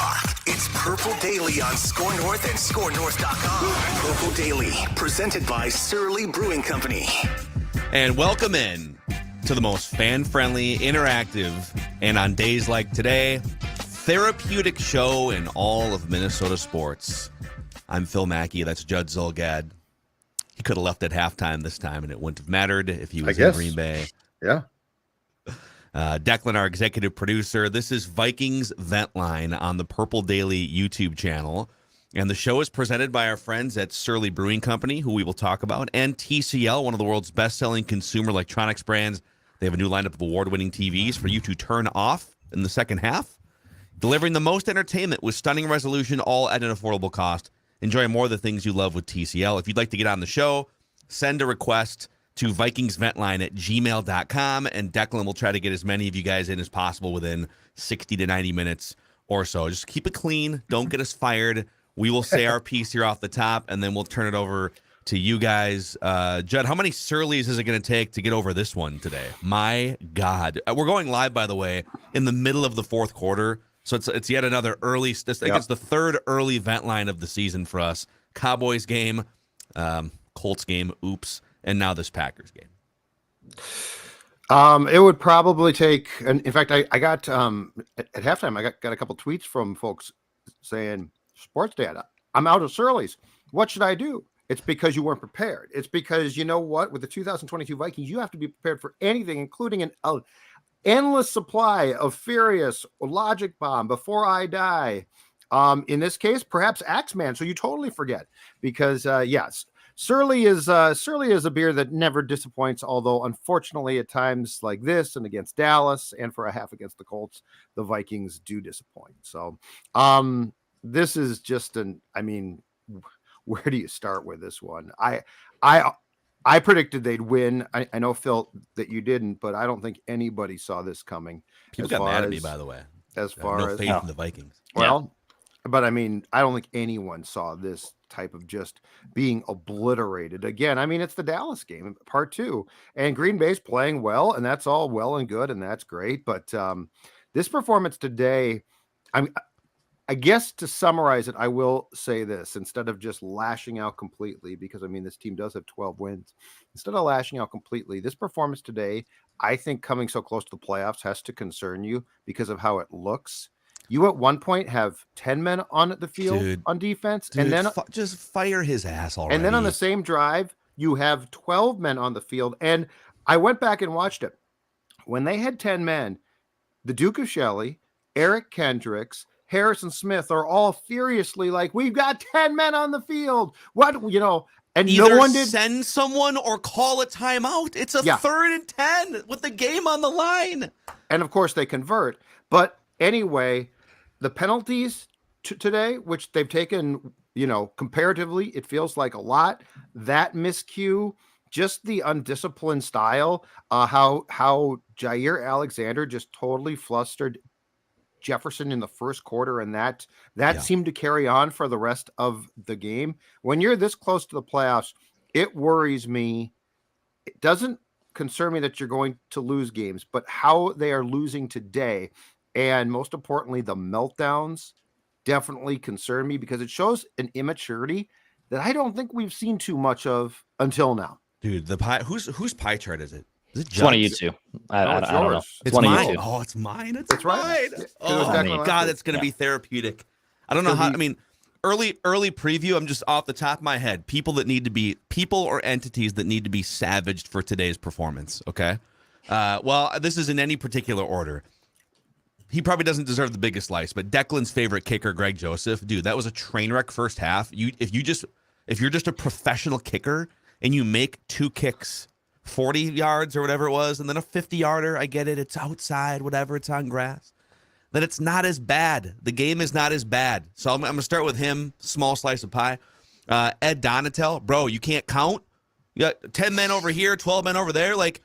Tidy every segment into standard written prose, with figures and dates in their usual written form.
Talk. It's Purple Daily on Score North and ScoreNorth.com. Purple Daily, presented by Surly Brewing Company. And welcome in to the most fan-friendly, interactive, and on days like today, therapeutic show in all of Minnesota sports. I'm Phil Mackey. That's Judd Zulgad. He could have left at halftime this time, and it wouldn't have mattered if he was in Green Bay. Yeah. Declan, our executive producer. This is Vikings Vent Line on the Purple Daily YouTube channel. And the show is presented by our friends at Surly Brewing Company, who we will talk about, and TCL, one of the world's best-selling consumer electronics brands. They have a new lineup of award-winning TVs for you to turn off in the second half, delivering the most entertainment with stunning resolution, all at an affordable cost. Enjoy more of the things you love with TCL. If you'd like to get on the show, send a request to vikingsventline@gmail.com, and Declan will try to get as many of you guys in as possible within 60 to 90 minutes or so. Just keep it clean. Don't get us fired. We will say our piece here off the top, and then we'll turn it over to you guys. Judd, how many Surleys is it going to take to get over this one today? My God. We're going live, by the way, in the middle of the fourth quarter, so it's yet another early. I think it's the third early vent line of the season for us. Cowboys game, Colts game, oops, and now this Packers game. It would probably take, and in fact, I got at halftime, I got a couple tweets from folks saying, "Sports data, I'm out of Surly's. What should I do?" It's because you weren't prepared. It's because, you know what, with the 2022 Vikings, you have to be prepared for anything, including an endless supply of Furious, Logic Bomb, Before I Die. In this case, perhaps Axeman. So you totally forget because, yes. Surly is a beer that never disappoints, although unfortunately at times like this and against Dallas and for a half against the Colts, the Vikings do disappoint. So this is just where do you start with this one? I predicted they'd win. I know, Phil, that you didn't, but I don't think anybody saw this coming. People got mad at me, by the way. As far no as faith in the Vikings. Well, but I mean, I don't think anyone saw this type of just being obliterated again. I mean, it's the Dallas game, part 2, and Green Bay's playing well, and that's all well and good, and that's great. But this performance today, I guess to summarize it, I will say this instead of just lashing out completely, because I mean, this team does have 12 wins. Instead of lashing out completely, this performance today, I think coming so close to the playoffs has to concern you because of how it looks. You at one point have 10 men on the field on defense, and then just fire his ass already. And then on the same drive, you have 12 men on the field. And I went back and watched it. When they had 10 men, the Duke of Shelley, Eric Kendricks, Harrison Smith are all furiously like, "We've got 10 men on the field." What, and either no one did send someone or call a timeout. It's a 3rd and 10 with the game on the line. And of course they convert. But anyway, the penalties today, which they've taken, comparatively, it feels like a lot. That miscue, just the undisciplined style, how Jair Alexander just totally flustered Jefferson in the first quarter, and that seemed to carry on for the rest of the game. When you're this close to the playoffs, it worries me. It doesn't concern me that you're going to lose games, but how they are losing today, and most importantly, the meltdowns definitely concern me because it shows an immaturity that I don't think we've seen too much of until now. Dude, the pie. Whose pie chart is it? Is it It's one of you two. I don't know. It's mine. Oh, it's mine. It's right. Mine. Oh my God, it's going to be therapeutic. I don't know how. I mean, early preview. I'm just off the top of my head. People or entities that need to be savaged for today's performance. Okay. Well, this is in any particular order. He probably doesn't deserve the biggest slice, but Declan's favorite kicker, Greg Joseph, dude, that was a train wreck first half. If you're just a professional kicker and you make 2 kicks, 40 yards or whatever it was, and then a 50-yarder, I get it, it's outside, whatever, it's on grass, then it's not as bad. The game is not as bad. So I'm going to start with him, small slice of pie. Ed Donatel, bro, you can't count. You got 10 men over here, 12 men over there, like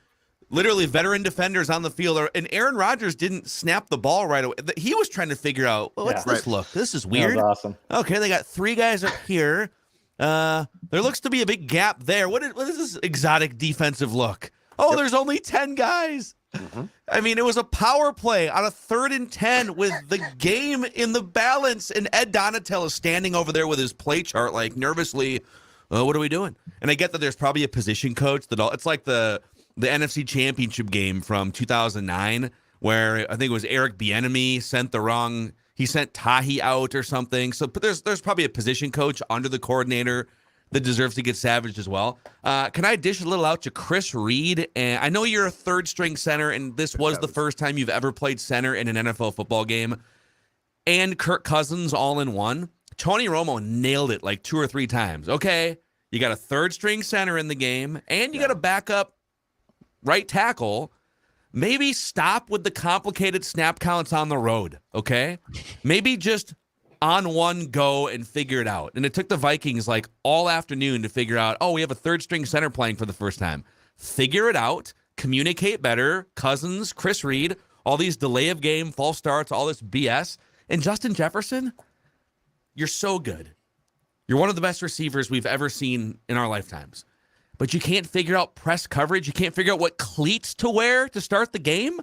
literally veteran defenders on the field. And Aaron Rodgers didn't snap the ball right away. He was trying to figure out, what's this look? This is weird. That was awesome. Okay, they got 3 guys up here. There looks to be a big gap there. What is this exotic defensive look? Oh, there's only 10 guys. I mean, it was a power play on a 3rd and 10 with the game in the balance, and Ed Donatel is standing over there with his play chart, like nervously, what are we doing? And I get that there's probably a position coach it's like the NFC Championship game from 2009, where I think it was Eric Bieniemy sent Tahi out or something. So, but there's probably a position coach under the coordinator that deserves to get savaged as well. Can I dish a little out to Chris Reed? And I know you're a 3rd-string center, and this was the first time you've ever played center in an NFL football game. And Kirk Cousins all in one. Tony Romo nailed it like 2 or 3 times. Okay, you got a 3rd-string center in the game, and you got a backup right tackle. Maybe stop with the complicated snap counts on the road, okay? Maybe just on one go and figure it out. And it took the Vikings like all afternoon to figure out, we have a 3rd-string center playing for the first time. Figure it out. Communicate better. Cousins, Chris Reed, all these delay of game, false starts, all this BS. And Justin Jefferson, you're so good. You're one of the best receivers we've ever seen in our lifetimes. But you can't figure out press coverage. You can't figure out what cleats to wear to start the game.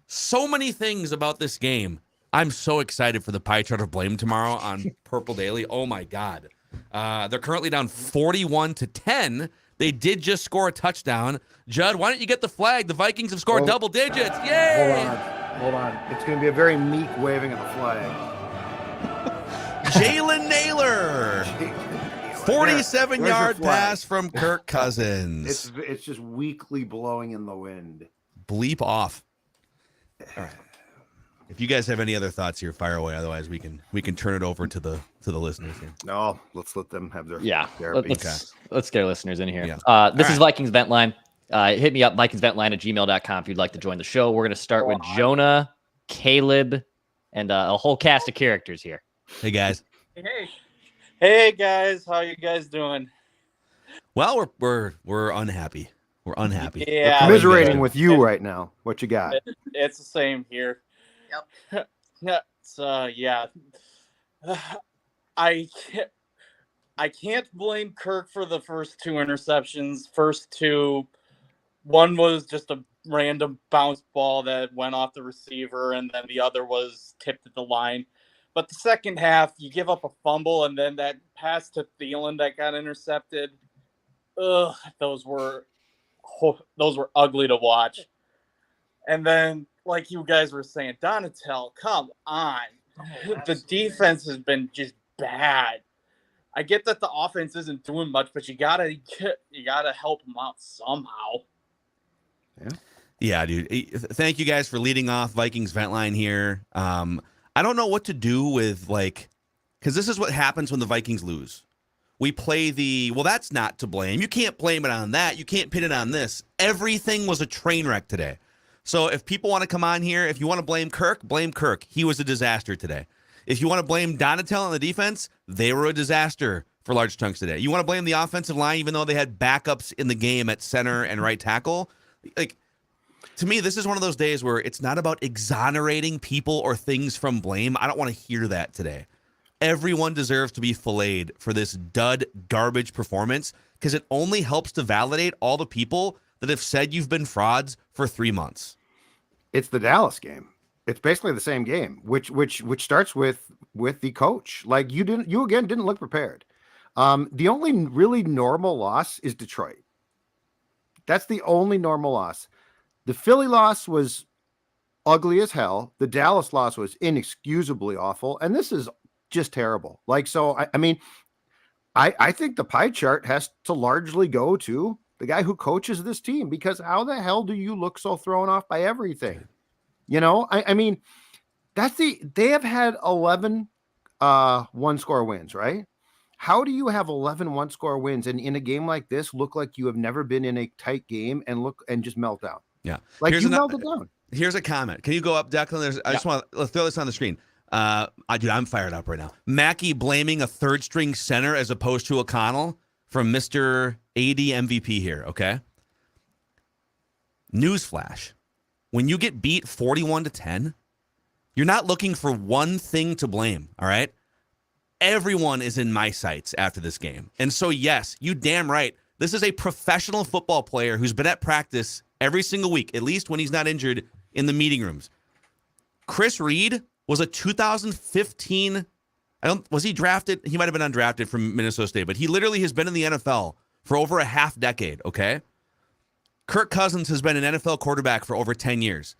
So many things about this game. I'm so excited for the pie chart of blame tomorrow on Purple Daily. Oh, my God. They're currently down 41-10. They did just score a touchdown. Judd, why don't you get the flag? The Vikings have scored double digits. Yay! Hold on. It's going to be a very meek waving of the flag. Jalen Naylor. 47-yard pass from Kirk Cousins. It's just weakly blowing in the wind. Bleep off. All right. If you guys have any other thoughts here, fire away. Otherwise, we can turn it over to the listeners here. No, let's let them have their therapy. Let's get our listeners in here. Yeah. This is Vikings Vent Line. Hit me up, vikingsventline@gmail.com if you'd like to join the show. We're going to start with Jonah, Caleb, and a whole cast of characters here. Hey, guys. Hey, guys. How you guys doing? Well, we're unhappy. We're unhappy. Yeah. We're commiserating with you right now. What you got? It's the same here. Yep. So yeah, I can't blame Kirk for the first 2 interceptions. First 2, one was just a random bounce ball that went off the receiver, and then the other was tipped at the line. But the second half, you give up a fumble, and then that pass to Thielen that got intercepted. Those were ugly to watch. And then, like you guys were saying, Donatel, come on. The defense has been just bad. I get that the offense isn't doing much, but you gotta help them out somehow. Yeah, dude. Thank you guys for leading off Vikings Vent Line here. I don't know what to do with, because this is what happens when the Vikings lose. We play that's not to blame. You can't blame it on that. You can't pin it on this. Everything was a train wreck today. So if people want to come on here, if you want to blame Kirk. He was a disaster today. If you want to blame Donatel on the defense, they were a disaster for large chunks today. You want to blame the offensive line, even though they had backups in the game at center and right tackle? To me, this is one of those days where it's not about exonerating people or things from blame. I don't want to hear that today. Everyone deserves to be filleted for this dud garbage performance because it only helps to validate all the people that have said you've been frauds for 3 months. It's the Dallas game. It's basically the same game, which starts with the coach. Like you again didn't look prepared. The only really normal loss is Detroit. That's the only normal loss. The Philly loss was ugly as hell. The Dallas loss was inexcusably awful, and this is just terrible. I think the pie chart has to largely go to the guy who coaches this team, because how the hell do you look so thrown off by everything? They have had 11 one-score wins, right? How do you have 11 one-score wins and in a game like this look like you have never been in a tight game and just melt down? Yeah. Melted down. Here's a comment. Can you go up, Declan? I just want to throw this on the screen. Dude, I'm fired up right now. Mackey blaming a third-string center as opposed to O'Connell from Mr. AD MVP here, okay? Newsflash. When you get beat 41-10, you're not looking for one thing to blame, all right? Everyone is in my sights after this game. And so, yes, you damn right. This is a professional football player who's been at practice every single week, at least when he's not injured in the meeting rooms. Chris Reed was a 2015. Was he drafted? He might have been undrafted from Minnesota State, but he literally has been in the NFL for over a half decade. Okay. Kirk Cousins has been an NFL quarterback for over 10 years.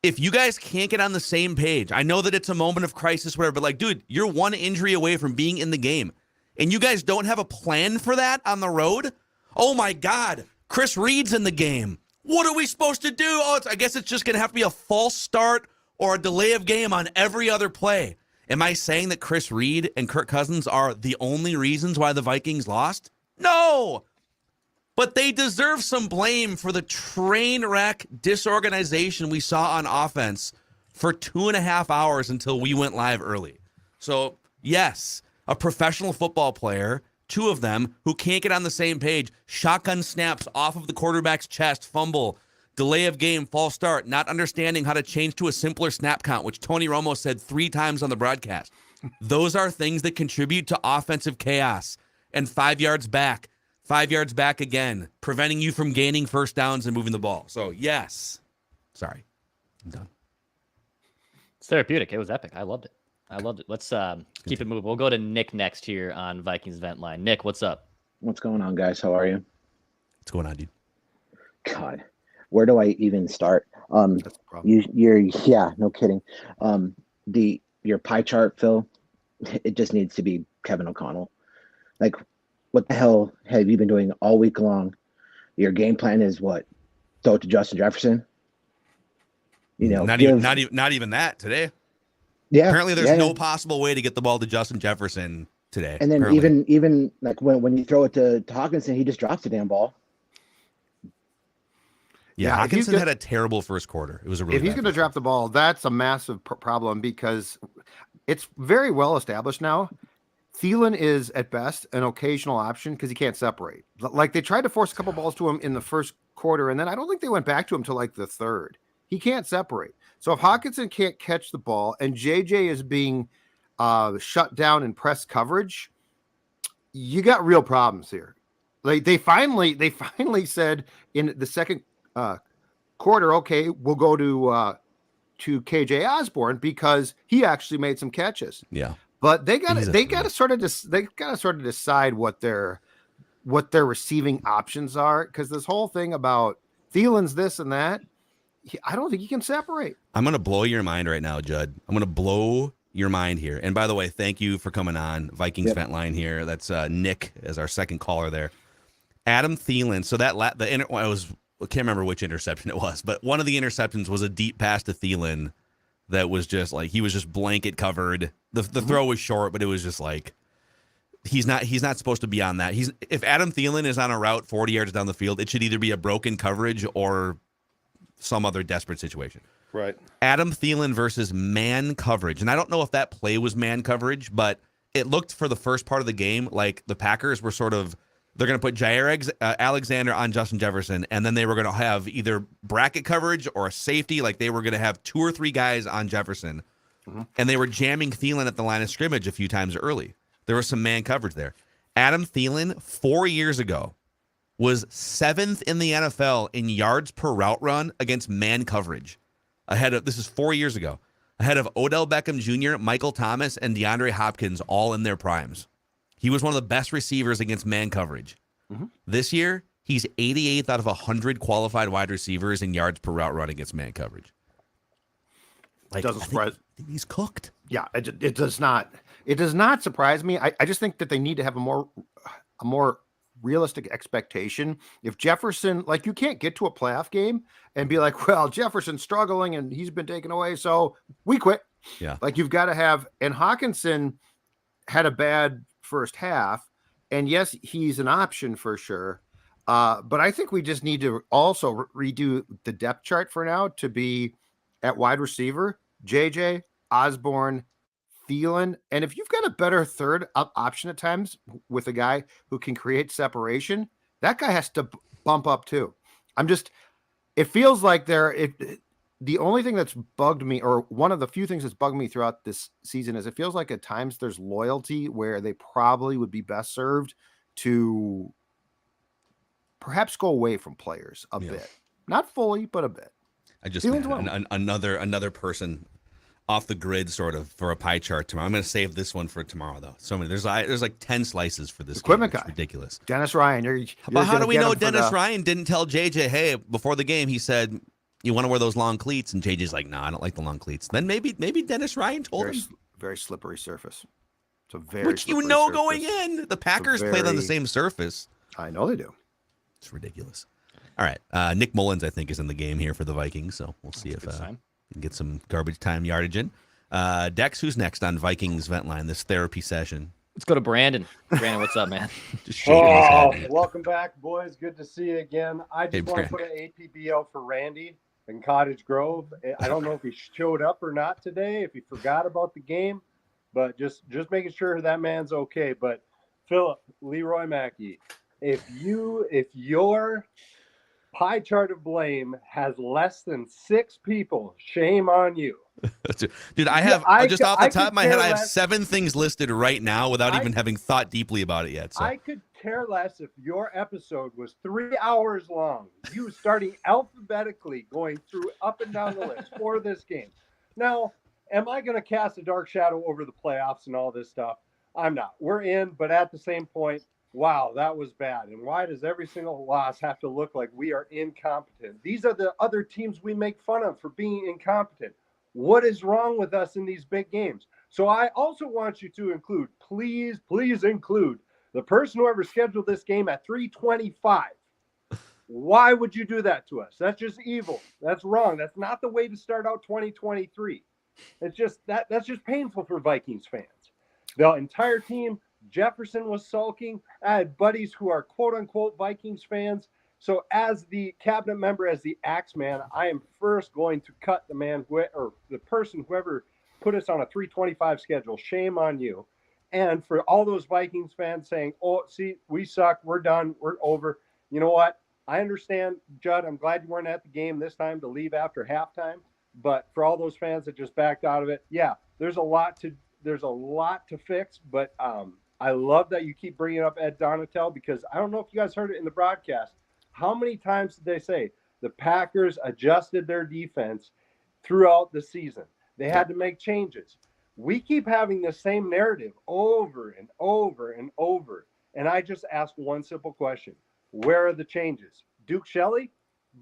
If you guys can't get on the same page, I know that it's a moment of crisis, whatever, but like, dude, you're one injury away from being in the game. And you guys don't have a plan for that on the road? Oh my God, Chris Reed's in the game. What are we supposed to do? Oh, I guess it's just going to have to be a false start or a delay of game on every other play. Am I saying that Chris Reed and Kirk Cousins are the only reasons why the Vikings lost? No! But they deserve some blame for the train wreck disorganization we saw on offense for 2.5 hours until we went live early. So, yes, a professional football player, 2 of them, who can't get on the same page, shotgun snaps off of the quarterback's chest, fumble, delay of game, false start, not understanding how to change to a simpler snap count, which Tony Romo said 3 times on the broadcast. Those are things that contribute to offensive chaos. And 5 yards back. 5 yards back again, preventing you from gaining first downs and moving the ball. So, yes. Sorry. I'm done. It's therapeutic. It was epic. I loved it. Let's keep it moving. We'll go to Nick next here on Vikings Vent Line. Nick, what's up? What's going on, guys? How are you? What's going on, dude? God, where do I even start? That's the problem. Yeah, no kidding. Your pie chart, Phil, it just needs to be Kevin O'Connell. Like, what the hell have you been doing all week long? Your game plan is what? Throw it to Justin Jefferson? You know, not even that today. Yeah. Apparently, there's no possible way to get the ball to Justin Jefferson today. And then apparently. even like when you throw it to Hawkinson, he just drops the damn ball. Yeah, Hawkinson had a terrible first quarter. It was a really. If he's going to drop the ball, that's a massive problem because it's very well established now. Thielen is at best an occasional option because he can't separate. Like they tried to force a couple balls to him in the first quarter, and then I don't think they went back to him till like the third. He can't separate. So if Hawkinson can't catch the ball and JJ is being shut down in press coverage, you got real problems here. Like they finally said in the second quarter, okay, we'll go to KJ Osborne because he actually made some catches. Yeah. But they got to sort of decide what their receiving options are, because this whole thing about Thielen's this and that, I don't think he can separate. I'm going to blow your mind right now, Judd. I'm going to blow your mind here. And by the way, thank you for coming on Vikings Vent Line here. That's Nick as our second caller there. Adam Thielen. So that I can't remember which interception it was, but one of the interceptions was a deep pass to Thielen that was just like he was just blanket covered. The throw was short, but it was just like he's not supposed to be on that. If Adam Thielen is on a route 40 yards down the field, it should either be a broken coverage or some other desperate situation. Right. Adam Thielen versus man coverage. And I don't know if that play was man coverage, but it looked for the first part of the game like the Packers were they're going to put Jair Alexander on Justin Jefferson, and then they were going to have either bracket coverage or a safety. Like they were going to have 2 or 3 guys on Jefferson, and they were jamming Thielen at the line of scrimmage a few times early. There was some man coverage there. Adam Thielen, 4 years ago, was 7th in the NFL in yards per route run against man coverage. This is 4 years ago, ahead of Odell Beckham Jr., Michael Thomas, and DeAndre Hopkins, all in their primes. He was one of the best receivers against man coverage. This year, he's 88th out of 100 qualified wide receivers in yards per route run against man coverage. Like, Doesn't surprise. He's cooked. Yeah, it does not. It does not surprise me. I just think that they need to have a more realistic expectation. If Jefferson, like, you can't get to a playoff game and be like, well, Jefferson's struggling and he's been taken away, so we quit. Yeah. Like, you've got to have, and Hawkinson had a bad first half, and yes, he's an option for sure. But I think we just need to also redo the depth chart for now to be at wide receiver, JJ, Osborne, Thielen. And if you've got a better third option at times with a guy who can create separation, that guy has to bump up too. It feels like the only thing that's bugged me, or one of the few things that's bugged me throughout this season, is it feels like at times there's loyalty where they probably would be best served to perhaps go away from players a bit. Not fully, but a bit. I just Feelings man, well. another person off the grid sort of for a pie chart tomorrow. I'm going to save this one for tomorrow though. So many. There's like 10 slices for this Equipment game. It's guy. ridiculous. Dennis Ryan. You're But how gonna do we get know him for Dennis the- Ryan didn't tell JJ, hey, before the game, he said, you want to wear those long cleats? And JJ's like, no, I don't like the long cleats. Then maybe Dennis Ryan told very, him. very slippery surface. It's a very Which you slippery know surface. going in. The Packers played on the same surface. I know they do. It's ridiculous. All right. Nick Mullins, I think, is in the game here for the Vikings. So we'll see if we can get some garbage time yardage in. Dex, who's next on Vikings Vent Line, this therapy session? Let's go to Brandon. Brandon, what's up, man? Just shaking his head. Welcome back, boys. Good to see you again. I just want to put an APB out for Randy in Cottage Grove. I don't know if he showed up or not today, if he forgot about the game, but just making sure that man's okay. But Philip, Leroy Mackey, if your pie chart of blame has less than 6 people, shame on you. Dude, I have just off the top of my head, I have 7 things listed right now without even having thought deeply about it yet. So. I could care less if your episode was 3 hours long. You starting alphabetically going through up and down the list for this game. Now, am I going to cast a dark shadow over the playoffs and all this stuff? I'm not. We're in, but at the same point, wow, that was bad. And why does every single loss have to look like we are incompetent? These are the other teams we make fun of for being incompetent. What is wrong with us in these big games? So I also want you to include, please include the person who ever scheduled this game at 3:25. Why would you do that to us? That's just evil. That's wrong. That's not the way to start out 2023. It's just that's just painful for Vikings fans. The entire team, Jefferson was sulking. I had buddies who are quote unquote Vikings fans. So as the cabinet member, as the axe man, I am first going to cut the man or the person, whoever put us on a 3:25 schedule. Shame on you. And for all those Vikings fans saying, oh, see, we suck. We're done. We're over. You know what? I understand, Judd. I'm glad you weren't at the game this time to leave after halftime. But for all those fans that just backed out of it, yeah, there's a lot to fix. But I love that you keep bringing up Ed Donatel, because I don't know if you guys heard it in the broadcast. How many times did they say the Packers adjusted their defense throughout the season? They had to make changes. We keep having the same narrative over and over and over. And I just ask one simple question. Where are the changes? Duke Shelley?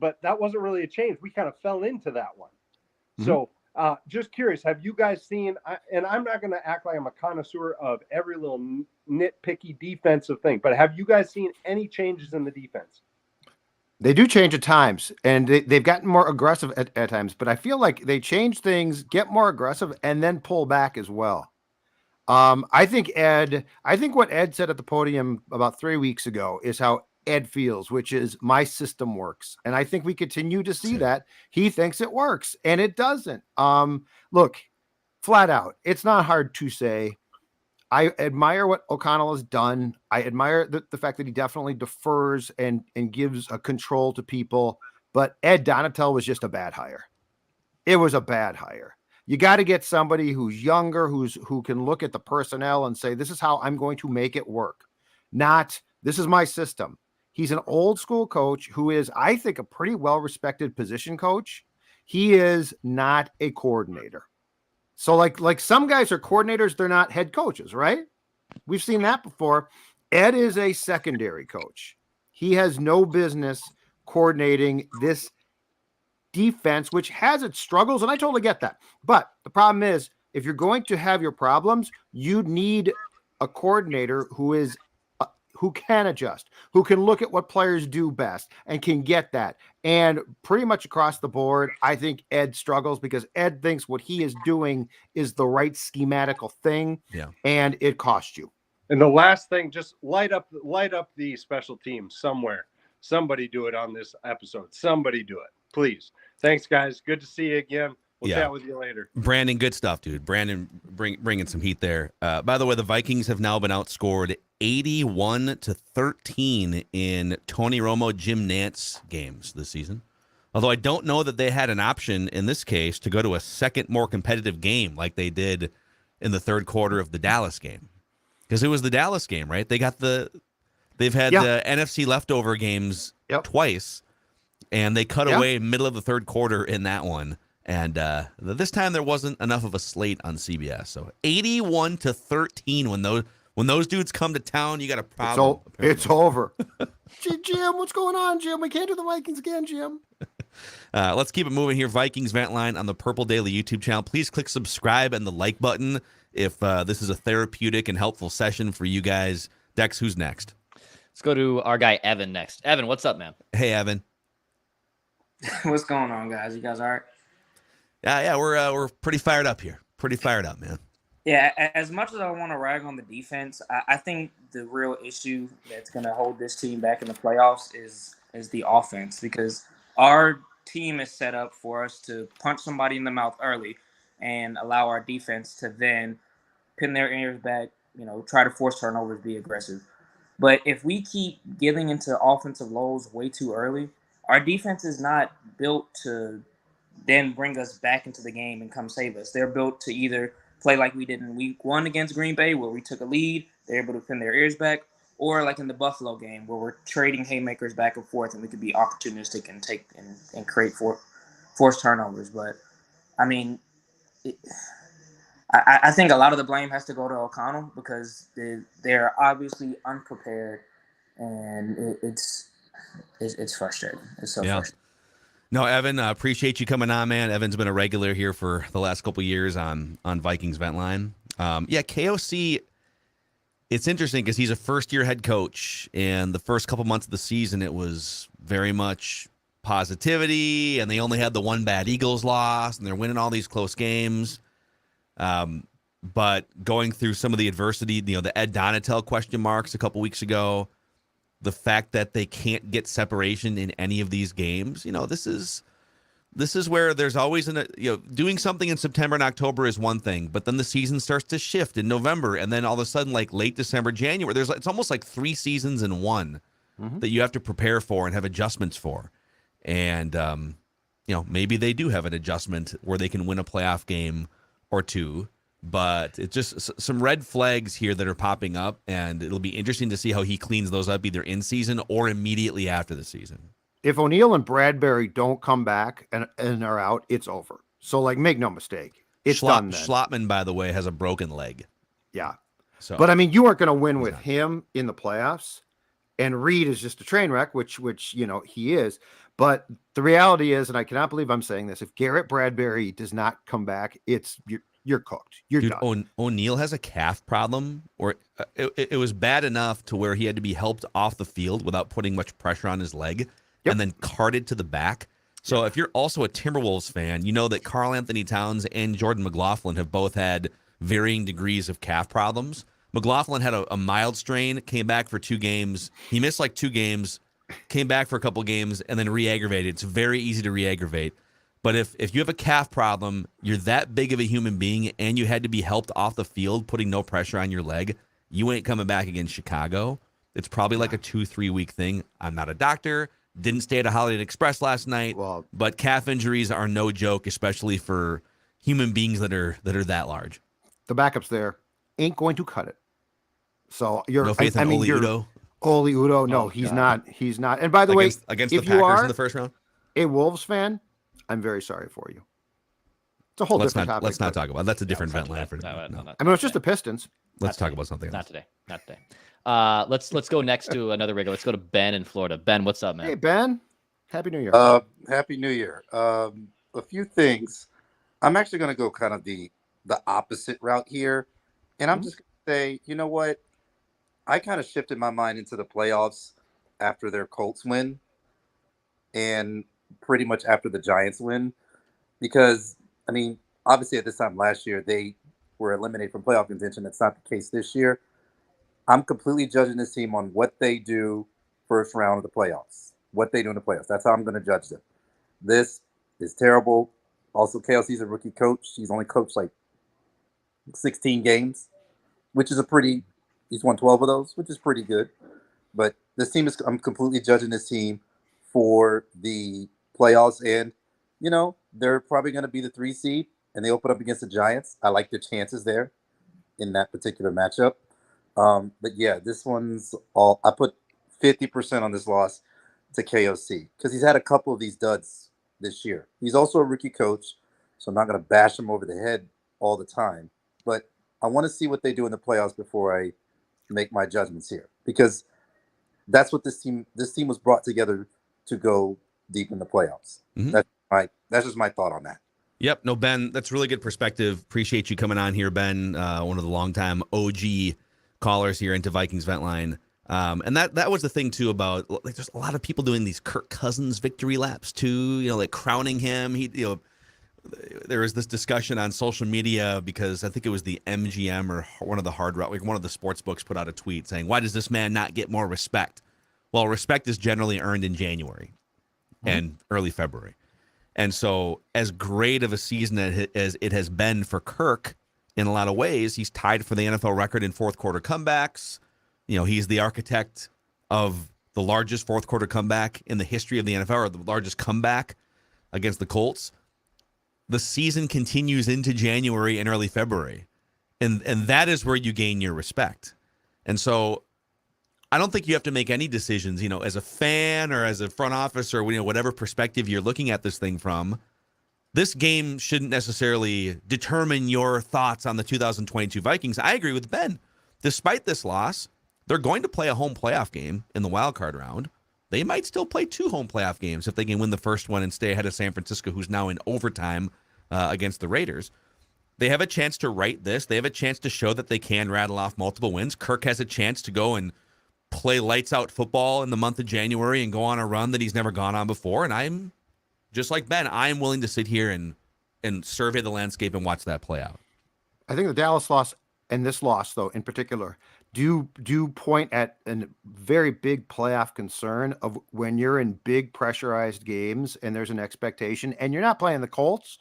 But that wasn't really a change. We kind of fell into that one. Mm-hmm. So just curious, have you guys seen, and I'm not going to act like I'm a connoisseur of every little nitpicky defensive thing, but have you guys seen any changes in the defense? They do change at times, and they've gotten more aggressive at times, but I feel like they change things, get more aggressive, and then pull back as well. I think what Ed said at the podium about 3 weeks ago is how Ed feels, which is my system works. And I think we continue to see that. He thinks it works, and it doesn't. Look, flat out, it's not hard to say. I admire what O'Connell has done. I admire the fact that he definitely defers and gives a control to people. But Ed Donatel was just a bad hire. It was a bad hire. You got to get somebody who's younger, who can look at the personnel and say, this is how I'm going to make it work. Not, this is my system. He's an old school coach who is, I think, a pretty well-respected position coach. He is not a coordinator. So like some guys are coordinators, they're not head coaches, right? We've seen that before. Ed is a secondary coach. He has no business coordinating this defense, which has its struggles, and I totally get that. But the problem is, if you're going to have your problems, you need a coordinator who can adjust, who can look at what players do best and can get that. And pretty much across the board, I think Ed struggles because Ed thinks what he is doing is the right schematical thing. Yeah. And it costs you. And the last thing, just light up the special teams somewhere. Somebody do it on this episode. Somebody do it, please. Thanks, guys. Good to see you again. We'll chat with you later. Brandon, good stuff, dude. Brandon bringing some heat there. By the way, the Vikings have now been outscored 81-13 in Tony Romo, Jim Nantz games this season. Although I don't know that they had an option in this case to go to a second more competitive game like they did in the third quarter of the Dallas game. Because it was the Dallas game, right? They've had the NFC leftover games twice. and they cut Yeah. away middle of the third quarter in that one. And this time there wasn't enough of a slate on CBS. So 81-13 when those dudes come to town, you got a problem. It's over. Jim, what's going on, Jim? We can't do the Vikings again, Jim. Let's keep it moving here. Vikings Vent Line on the Purple Daily YouTube channel. Please click subscribe and the like button if this is a therapeutic and helpful session for you guys. Dex, who's next? Let's go to our guy Evan next. Evan, what's up, man? Hey, Evan. What's going on, guys? You guys all right? Yeah, we're pretty fired up here. Pretty fired up, man. Yeah, as much as I want to rag on the defense, I think the real issue that's going to hold this team back in the playoffs is the offense, because our team is set up for us to punch somebody in the mouth early and allow our defense to then pin their ears back, try to force turnovers, be aggressive. But if we keep getting into offensive lows way too early, our defense is not built to then bring us back into the game and come save us. They're built to either play like we did in week 1 against Green Bay, where we took a lead, they're able to pin their ears back, or like in the Buffalo game, where we're trading haymakers back and forth and we could be opportunistic and take and create forced turnovers. But I mean, I think a lot of the blame has to go to O'Connell, because they're obviously unprepared, and it's frustrating. It's so frustrating. No, Evan, appreciate you coming on, man. Evan's been a regular here for the last couple of years on Vikings Vent Line. KOC, it's interesting because he's a first-year head coach, and the first couple months of the season, it was very much positivity, and they only had the one bad Eagles loss, and they're winning all these close games. But going through some of the adversity, the Ed Donatel question marks a couple weeks ago, the fact that they can't get separation in any of these games, this is where there's always doing something in September and October is one thing, but then the season starts to shift in November, and then all of a sudden, like late December, January, it's almost like 3 seasons in one that you have to prepare for and have adjustments for. And maybe they do have an adjustment where they can win a playoff game or two. But it's just some red flags here that are popping up, and it'll be interesting to see how he cleans those up either in season or immediately after the season. If O'Neal and Bradbury don't come back and are out, it's over. So, make no mistake. It's done then. Schlottman, by the way, has a broken leg. Yeah. So, but, you aren't going to win with him in the playoffs. And Reed is just a train wreck, which he is. But the reality is, and I cannot believe I'm saying this, if Garrett Bradbury does not come back, you're cooked. You're done. O'Neal has a calf problem, or it was bad enough to where he had to be helped off the field without putting much pressure on his leg, and then carted to the back. So if you're also a Timberwolves fan, you know that Karl Anthony Towns and Jordan McLaughlin have both had varying degrees of calf problems. McLaughlin had a mild strain, came back for 2 games. He missed 2 games, came back for a couple games, and then re-aggravated. It's very easy to re-aggravate. But if you have a calf problem, you're that big of a human being, and you had to be helped off the field, putting no pressure on your leg, you ain't coming back against Chicago. It's probably like a 2-3 week thing. I'm not a doctor. Didn't stay at a Holiday Inn Express last night. But calf injuries are no joke, especially for human beings that are that large. The backups there ain't going to cut it. So you're no faith in Oli Udoh? Oli Udoh, no, he's not. He's not. And by the way, against if the Packers you are in the first round, a Wolves fan, I'm very sorry for you. It's a whole different topic. Let's not talk about it. That's a different vent line for now. It's just the Pistons. Let's talk about something else. Not today. Let's go next to another regular. Let's go to Ben in Florida. Ben, what's up, man? Hey, Ben. Happy New Year. Happy New Year. A few things. I'm actually going to go kind of the opposite route here. And I'm just going to say, you know what? I kind of shifted my mind into the playoffs after their Colts win and pretty much after the Giants win, because, obviously at this time last year, they were eliminated from playoff contention. That's not the case this year. I'm completely judging this team on what they do first round of the playoffs, what they do in the playoffs. That's how I'm going to judge them. This is terrible. Also, KLC's a rookie coach. He's only coached 16 games, which is he's won 12 of those, which is pretty good. But this team I'm completely judging this team for the playoffs. And, they're probably going to be the 3 seed, and they open up against the Giants. I like their chances there in that particular matchup. But yeah, this one's I put 50% on this loss to KOC because he's had a couple of these duds this year. He's also a rookie coach, so I'm not going to bash him over the head all the time. But I want to see what they do in the playoffs before I make my judgments here, because that's what this team was brought together to go deep in the playoffs. Mm-hmm. That's just my thought on that. Yep. No, Ben, that's really good perspective. Appreciate you coming on here, Ben, one of the longtime OG callers here into Vikings Vent Line. And that was the thing too about, like, there's a lot of people doing these Kirk Cousins victory laps too, like crowning him. There was this discussion on social media because I think it was the MGM or one of the Hard Rock, like one of the sports books put out a tweet saying, why does this man not get more respect? Well, respect is generally earned in January and early February. And so as great of a season as it has been for Kirk in a lot of ways, he's tied for the NFL record in fourth quarter comebacks. He's the architect of the largest fourth quarter comeback in the history of the NFL, or the largest comeback against the Colts. The season continues into January and early February. And that is where you gain your respect. And so I don't think you have to make any decisions, as a fan or as a front office or whatever perspective you're looking at this thing from. This game shouldn't necessarily determine your thoughts on the 2022 Vikings. I agree with Ben. Despite this loss, they're going to play a home playoff game in the wild card round. They might still play 2 home playoff games if they can win the first one and stay ahead of San Francisco, who's now in overtime against the Raiders. They have a chance to right this. They have a chance to show that they can rattle off multiple wins. Kirk has a chance to go and play lights out football in the month of January and go on a run that he's never gone on before. And I'm just like Ben, I'm willing to sit here and survey the landscape and watch that play out. I think the Dallas loss and this loss, though, in particular, do point at a very big playoff concern of when you're in big pressurized games and there's an expectation and you're not playing the Colts.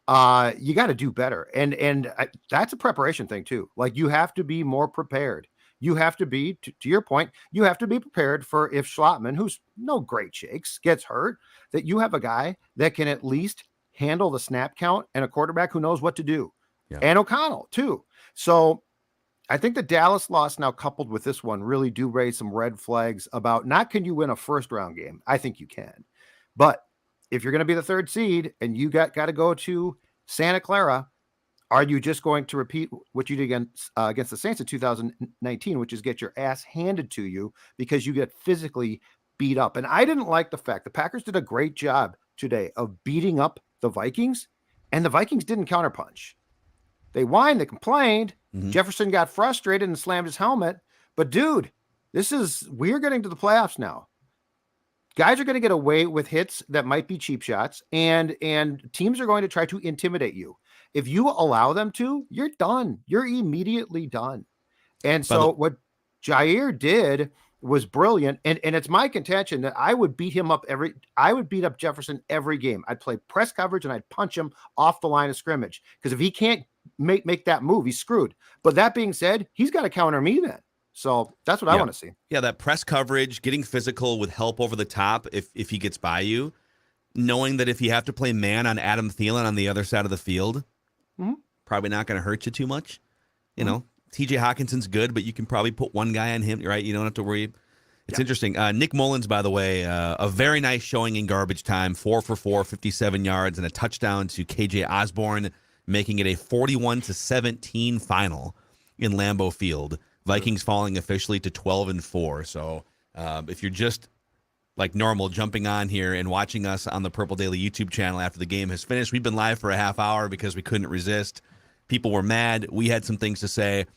You got to do better. And that's a preparation thing too. Like, you have to be more prepared. You have to be, to your point, you have to be prepared for if Schlottman, who's no great shakes, gets hurt, that you have a guy that can at least handle the snap count and a quarterback who knows what to do. Yeah. And O'Connell too. So I think the Dallas loss now coupled with this one really do raise some red flags about not can you win a first round game? I think you can. But if you're going to be the 3rd seed and you got to go to Santa Clara, are you just going to repeat what you did against the Saints in 2019, which is get your ass handed to you because you get physically beat up? And I didn't like the fact the Packers did a great job today of beating up the Vikings, and the Vikings didn't counterpunch. They whined, they complained. Mm-hmm. Jefferson got frustrated and slammed his helmet. But dude, we're getting to the playoffs now. Guys are going to get away with hits that might be cheap shots, and teams are going to try to intimidate you. If you allow them to, you're done. You're immediately done. And so what Jair did was brilliant. And it's my contention that I would beat up Jefferson every game. I'd play press coverage and I'd punch him off the line of scrimmage. Because if he can't make that move, he's screwed. But that being said, he's got to counter me then. So that's what I want to see. Yeah, that press coverage, getting physical with help over the top if he gets by you, knowing that if you have to play man on Adam Thielen on the other side of the field, probably not going to hurt you too much. TJ Hawkinson's good, but you can probably put one guy on him, right? You don't have to worry. It's interesting. Nick Mullins, by the way, a very nice showing in garbage time, 4 for 4, 57 yards, and a touchdown to KJ Osborne, making it a 41-17 final in Lambeau Field. Vikings falling officially to 12-4. So if you're just like normal jumping on here and watching us on the Purple Daily YouTube channel after the game has finished, we've been live for a half hour because we couldn't resist. People were mad. We had some things to say,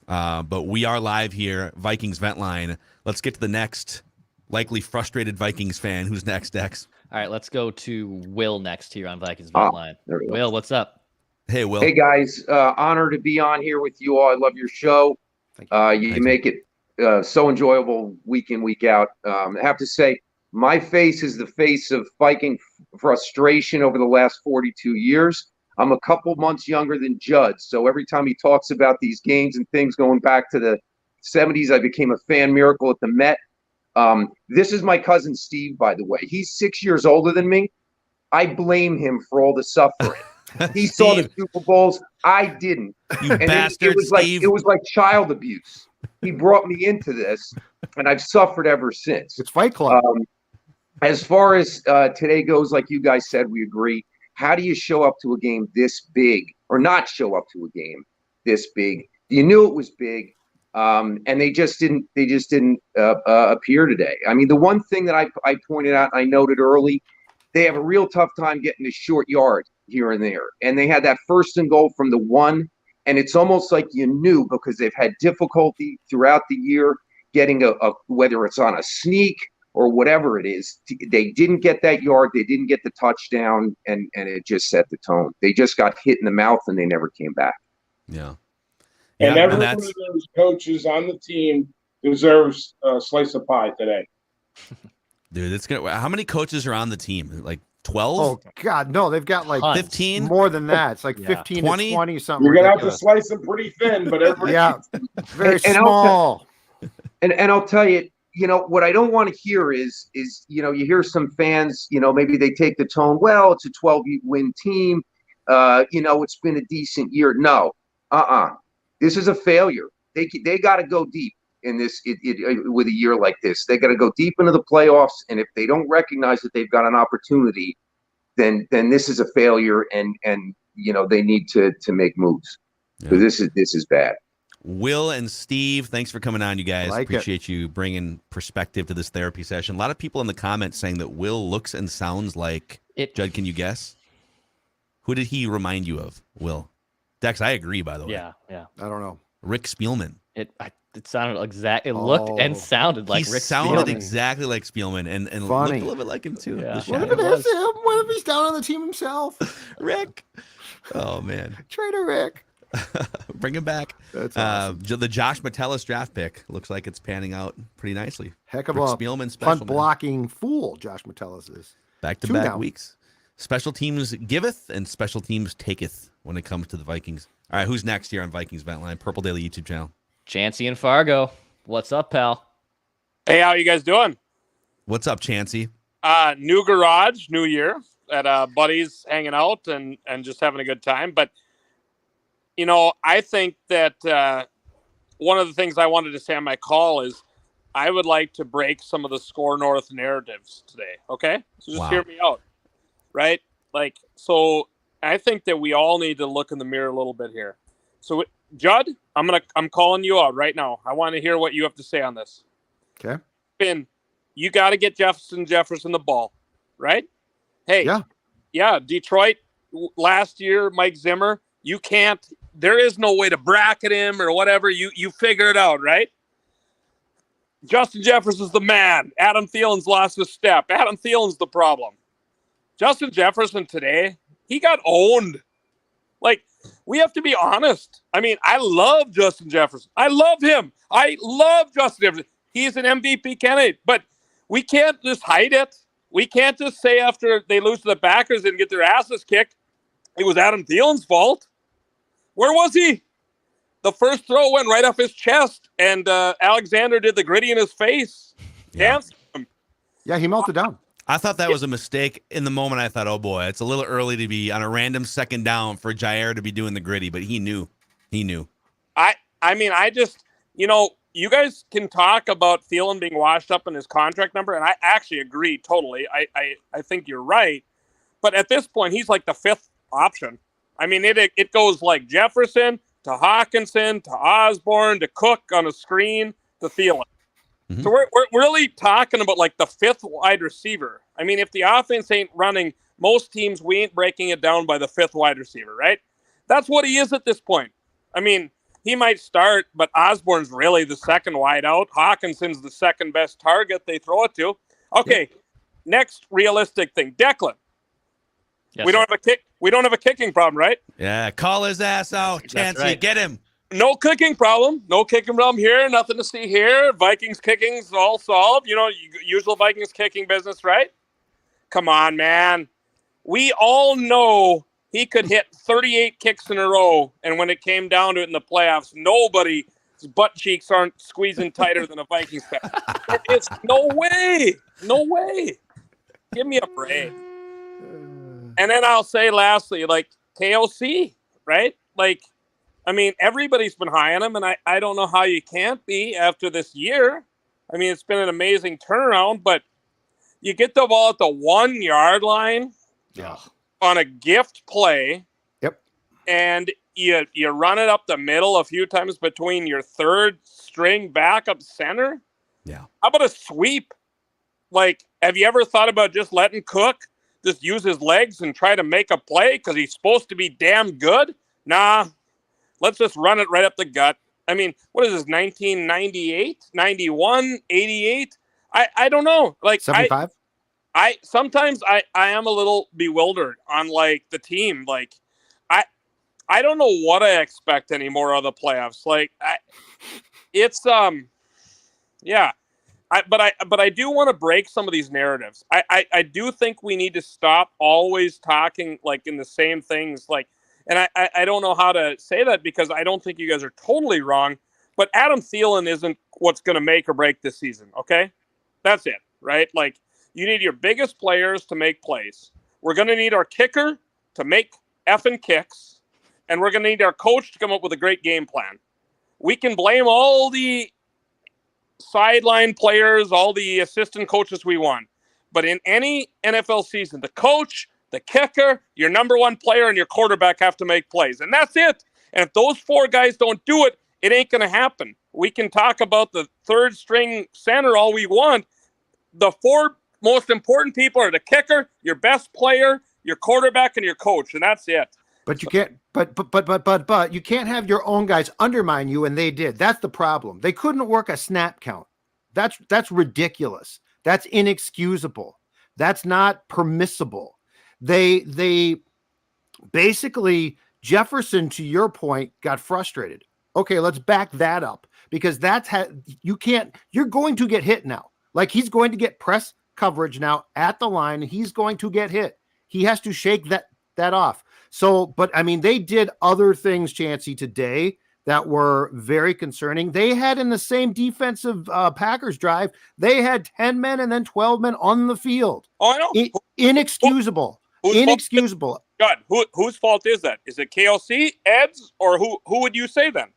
but we are live here, Vikings Vent Line. Let's get to the next likely frustrated Vikings fan. Who's next, Dex? All right, let's go to Will next here on Vikings Vent Line. Will, what's up? Hey, Will. Hey, guys. Honor to be on here with you all. I love your show. You make it so enjoyable week in, week out. I have to say, my face is the face of Viking frustration over the last 42 years. I'm a couple months younger than Judd, so every time he talks about these games and things going back to the 70s, I became a fan miracle at the Met. This is my cousin Steve, by the way. He's 6 years older than me. I blame him for all the suffering. He saw the Super Bowls. I didn't. You bastard, Steve. It was like child abuse. He brought me into this, and I've suffered ever since. It's Fight Club. as far as today goes, like you guys said, we agree. How do you show up to a game this big, or not show up to a game this big? You knew it was big, and they just didn't. They just didn't appear today. I mean, the one thing that I pointed out, I noted early, they have a real tough time getting to short yard here and there, and they had that 1st and goal from the 1, and it's almost like you knew because they've had difficulty throughout the year getting a whether it's on a sneak or whatever it is. They didn't get that yard. They didn't get the touchdown, and it just set the tone. They just got hit in the mouth, and they never came back. Yeah. And Yeah, every one of those coaches on the team deserves a slice of pie today. Dude, it's gonna. How many coaches are on the team? Like 12? Oh God, no! They've got like 15, more than that. It's like 15 20? to 20 something. You're gonna ridiculous. have to slice them pretty thin, but everybody. Yeah, very And small. And I'll tell you, what I don't want to hear is you hear some fans, maybe they take the tone. Well, it's a 12-win team. It's been a decent year. No, this is a failure. They got to go deep in this with a year like this. They got to go deep into the playoffs, and if they don't recognize that they've got an opportunity, then this is a failure, and they need to make moves. Yeah. Because this is bad. Will and Steve, thanks for coming on, you guys. Like Appreciate you bringing perspective to this therapy session. A lot of people in the comments saying that Will looks and sounds like Judd. Can you guess? Who did he remind you of? Will. Dex, I agree, by the way. Yeah. I don't know. Rick Spielman. It sounded exact. It looked and sounded like he Rick sounded Spielman. exactly like Spielman and looked a Funny. little bit like him too. Yeah. The What if shadow. it is him? What if he's down on the team himself? Rick. Oh man. Trader Rick. Bring him back. That's awesome. The Josh Metellus draft pick looks like it's panning out pretty nicely. Heck of Rick a Spielman special, punt blocking fool, Josh Metellus is. Back-to-back weeks. Special teams giveth and special teams taketh when it comes to the Vikings. All right, who's next here on Vikings Vent Line? Purple Daily YouTube channel. Chancey and Fargo. What's up, pal? Hey, how you guys doing? What's up, Chancey? New garage, new year, at buddies hanging out and just having a good time. But I think that one of the things I wanted to say on my call is I would like to break some of the Score North narratives today. Okay, so just hear me out, right? So I think that we all need to look in the mirror a little bit here. So, Judd, I'm calling you out right now. I want to hear what you have to say on this. Okay. Finn, you got to get Jefferson the ball, right? Hey, yeah. Detroit last year, Mike Zimmer. You can't. There is no way to bracket him or whatever. You figure it out, right? Justin Jefferson's the man. Adam Thielen's lost his step. Adam Thielen's the problem. Justin Jefferson today, he got owned. We have to be honest. I mean, I love Justin Jefferson. I love him. I love Justin Jefferson. He's an MVP candidate, but we can't just hide it. We can't just say after they lose to the Packers and get their asses kicked, it was Adam Thielen's fault. Where was he? The first throw went right off his chest, and Alexander did the gritty in his face. Danced him. Yeah, he melted down. I thought that was a mistake. In the moment, I thought, oh, boy, it's a little early to be on a random second down for Jair to be doing the gritty, but he knew. He knew. I mean, I just, you guys can talk about Thielen being washed up in his contract number, and I actually agree totally. I think you're right. But at this point, he's like the fifth option. I mean, it goes like Jefferson to Hawkinson to Osborne to Cook on a screen to Thielen. Mm-hmm. So we're really talking about like the fifth wide receiver. I mean, if the offense ain't running, most teams, we ain't breaking it down by the fifth wide receiver, right? That's what he is at this point. I mean, he might start, but Osborne's really the second wide out. Hawkinson's the second best target they throw it to. Okay, next realistic thing, Declan. Yes, we don't have a kick. We don't have a kicking problem, right? Yeah, call his ass out, Chancey. Right. Get him. No kicking problem. No kicking problem here. Nothing to see here. Vikings kicking's all solved. Usual Vikings kicking business, right? Come on, man. We all know he could hit 38 kicks in a row, and when it came down to it in the playoffs, nobody's butt cheeks aren't squeezing tighter than a Vikings fan. It's no way. No way. Give me a break. And then I'll say lastly, KOC, right? I mean, everybody's been high on him, and I don't know how you can't be after this year. I mean, it's been an amazing turnaround, but You get the ball at the 1 yard line. Yeah. On a gift play. Yep. And you run it up the middle a few times between your third string backup center. Yeah. How about a sweep? Like, have you ever thought about just letting Cook just use his legs and try to make a play because he's supposed to be damn good? Nah, let's just run it right up the gut. I mean, what is this, 1998, 91, 88? I don't know. Like 75? I sometimes I am a little bewildered on like the team. Like I don't know what I expect anymore of the playoffs. Like yeah. But I do want to break some of these narratives. I do think we need to stop always talking like in the same things. Like, and I don't know how to say that because I don't think you guys are totally wrong. But Adam Thielen isn't what's going to make or break this season. Okay, that's it, right? Like, you need your biggest players to make plays. We're going to need our kicker to make effing kicks, and we're going to need our coach to come up with a great game plan. We can blame all the sideline players, all the assistant coaches we want. But in any NFL season, the coach, the kicker, your number one player, and your quarterback have to make plays. And that's it. And if those four guys don't do it, it ain't going to happen. We can talk about the third string center all we want. The four most important people are the kicker, your best player, your quarterback, and your coach. And that's it. But you can't, but you can't have your own guys undermine you, and they did. That's the problem. They couldn't work a snap count. That's ridiculous. That's inexcusable. That's not permissible. They basically, Jefferson, to your point, got frustrated. Okay, let's back that up because you're going to get hit now. Like, he's going to get press coverage now at the line. He's going to get hit. He has to shake that off. So, but I mean, they did other things, Chancey, today that were very concerning. They had in the same defensive Packers drive, they had 10 men and then 12 men on the field. Oh, I know. Inexcusable. Inexcusable. God, whose fault is that? Is it KOC, Ed's, or who would you say then?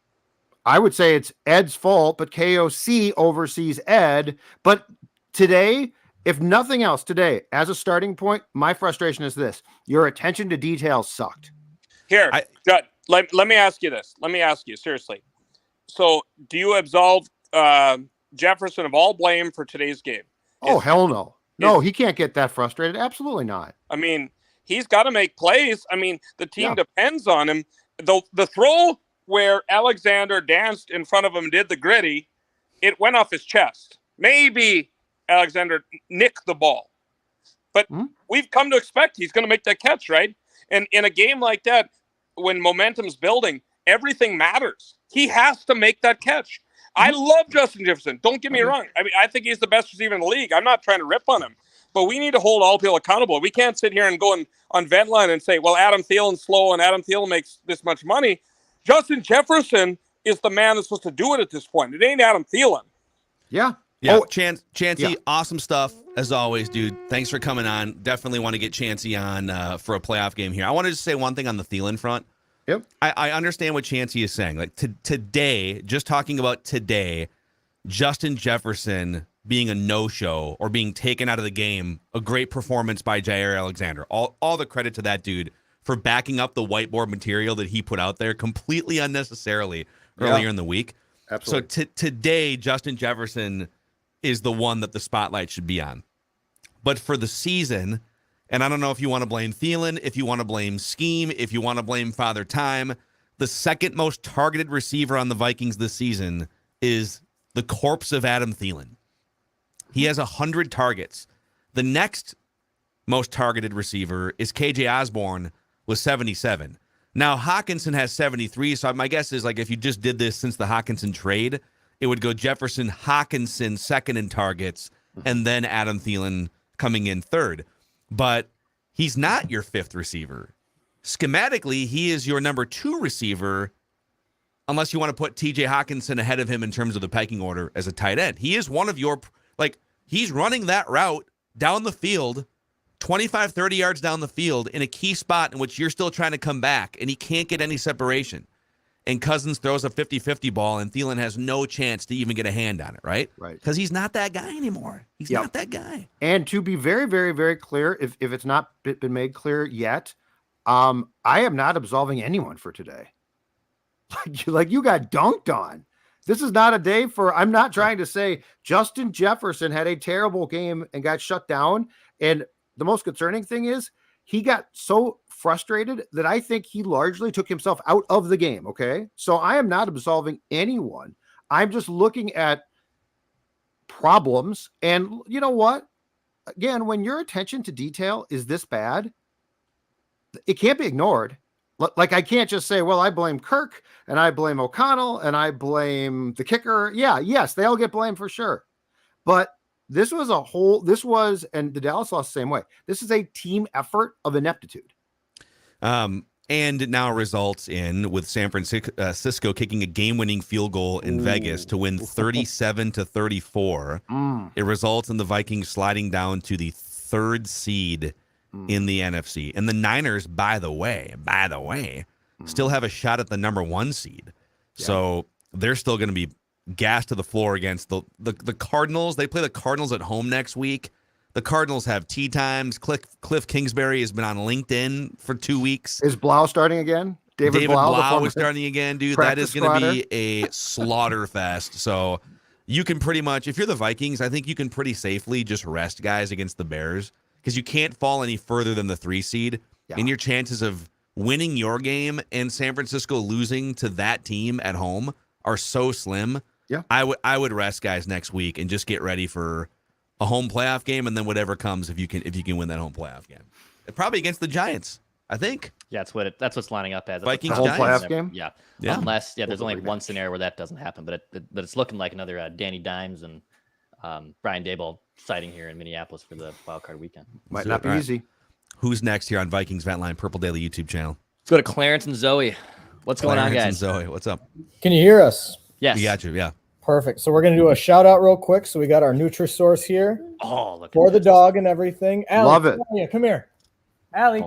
I would say it's Ed's fault, but KOC oversees Ed. But today, if nothing else, today, as a starting point, my frustration is this. Your attention to detail sucked. Here, Judd, let me ask you this. Let me ask you, seriously. So, do you absolve Jefferson of all blame for today's game? Oh, hell no. No, he can't get that frustrated. Absolutely not. I mean, he's got to make plays. I mean, the team depends on him. The throw where Alexander danced in front of him and did the gritty, it went off his chest. Maybe Alexander nicked the ball. But we've come to expect he's going to make that catch, right? And in a game like that, when momentum's building, everything matters. He has to make that catch. I love Justin Jefferson. Don't get me wrong. I mean, I think he's the best receiver in the league. I'm not trying to rip on him. But we need to hold all people accountable. We can't sit here and go on Ventline and say, well, Adam Thielen's slow and Adam Thielen makes this much money. Justin Jefferson is the man that's supposed to do it at this point. It ain't Adam Thielen. Yeah. Yeah, Chancey, awesome stuff as always, dude. Thanks for coming on. Definitely want to get Chancey on for a playoff game here. I wanted to say one thing on the Thielen front. Yep. I understand what Chancey is saying. Like today, just talking about today, Justin Jefferson being a no-show or being taken out of the game, a great performance by Jair Alexander. All the credit to that dude for backing up the whiteboard material that he put out there completely unnecessarily earlier in the week. Absolutely. So today, Justin Jefferson is the one that the spotlight should be on. But for the season, and I don't know if you want to blame Thielen, if you want to blame scheme, if you want to blame Father Time, the second most targeted receiver on the Vikings this season is the corpse of Adam Thielen. He has 100 targets. The next most targeted receiver is KJ Osborne with 77. Now, Hawkinson has 73, so my guess is like if you just did this since the Hawkinson trade, it would go Jefferson, Hawkinson second in targets, and then Adam Thielen coming in third. But he's not your fifth receiver. Schematically, he is your number 2 receiver, unless you want to put TJ Hawkinson ahead of him in terms of the pecking order as a tight end. He is one of your, like, he's running that route down the field, 25, 30 yards down the field in a key spot in which you're still trying to come back, and he can't get any separation. and Cousins throws a 50-50 ball, and Thielen has no chance to even get a hand on it, right? Right. Because he's not that guy anymore. He's not that guy. And to be very, very, very clear, if it's not been made clear yet, I am not absolving anyone for today. Like you got dunked on. This is not a day for, I'm not trying to say Justin Jefferson had a terrible game and got shut down. And the most concerning thing is he got so frustrated that I think he largely took himself out of the game. Okay. So I am not absolving anyone. I'm just looking at problems. And you know what? Again, when your attention to detail is this bad, it can't be ignored. Like I can't just say, well, I blame Kirk and I blame O'Connell and I blame the kicker. Yeah, yes, they all get blamed for sure. But this was and the Dallas lost the same way. This is a team effort of ineptitude. And it now results in with San Francisco kicking a game-winning field goal in Vegas to win 37-34. It results in the Vikings sliding down to the 3rd seed in the NFC. And the Niners, by the way, still have a shot at the number 1 seed. Yeah. So they're still going to be gassed to the floor against the Cardinals. They play the Cardinals at home next week. The Cardinals have tea times. Cliff Kingsbury has been on LinkedIn for 2 weeks. Is Blau starting again? David Blau is starting again, dude. That is going to be a slaughter fest. So you can pretty much, if you're the Vikings, I think you can pretty safely just rest guys against the Bears because you can't fall any further than the 3 seed. Yeah. And your chances of winning your game and San Francisco losing to that team at home are so slim. Yeah, I would rest guys next week and just get ready for a home playoff game, and then whatever comes if you can win that home playoff game. Probably against the Giants, I think. Yeah, that's what's lining up as Vikings home playoff game. Yeah. Unless there's only one scenario where that doesn't happen, but it's looking like another Danny Dimes and Brian Daboll sighting here in Minneapolis for the wild card weekend. Might not be easy. Who's next here on Vikings Vent Line Purple Daily YouTube channel? Let's go to Clarence and Zoe. What's going on, guys? And Zoe, what's up? Can you hear us? Yes. We got you, yeah. Perfect. So we're going to do a shout out real quick. So we got our Nutrisource here. Oh, look for the dog and everything. Allie, love it. Come here. Allie.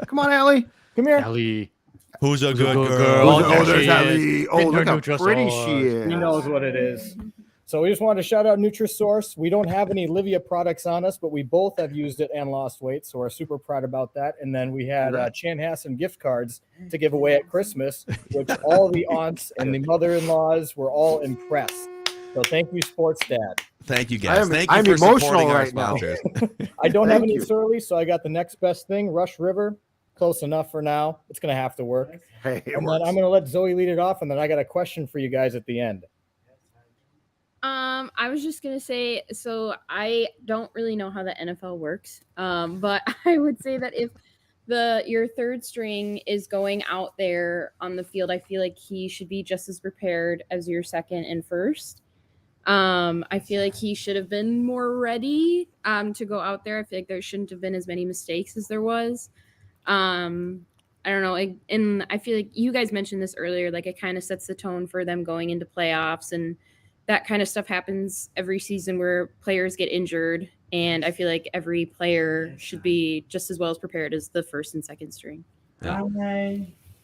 Come on, Allie. Come here. Allie. Who's a good girl? Oh, there's Allie. Oh, look how pretty she is. He knows what it is. So we just wanted to shout out Nutrisource. We don't have any Livia products on us, but we both have used it and lost weight. So we're super proud about that. And then we had Chanhassen gift cards to give away at Christmas, which all the aunts and the mother-in-laws were all impressed. So thank you, Sports Dad. Thank you, guys. Thank you I'm for emotional supporting our right now. sponsors. I don't have any Surly, so I got the next best thing, Rush River. Close enough for now. It's going to have to work. Hey, and then I'm going to let Zoe lead it off, and then I got a question for you guys at the end. I was just gonna say, so I don't really know how the NFL works, but I would say that if your 3rd string is going out there on the field, I feel like he should be just as prepared as your 2nd and 1st. I feel like he should have been more ready to go out there. I feel like there shouldn't have been as many mistakes as there was. I don't know, and I feel like you guys mentioned this earlier, like it kind of sets the tone for them going into playoffs, and that kind of stuff happens every season where players get injured. And I feel like every player should be just as well as prepared as the 1st and 2nd string. Yeah.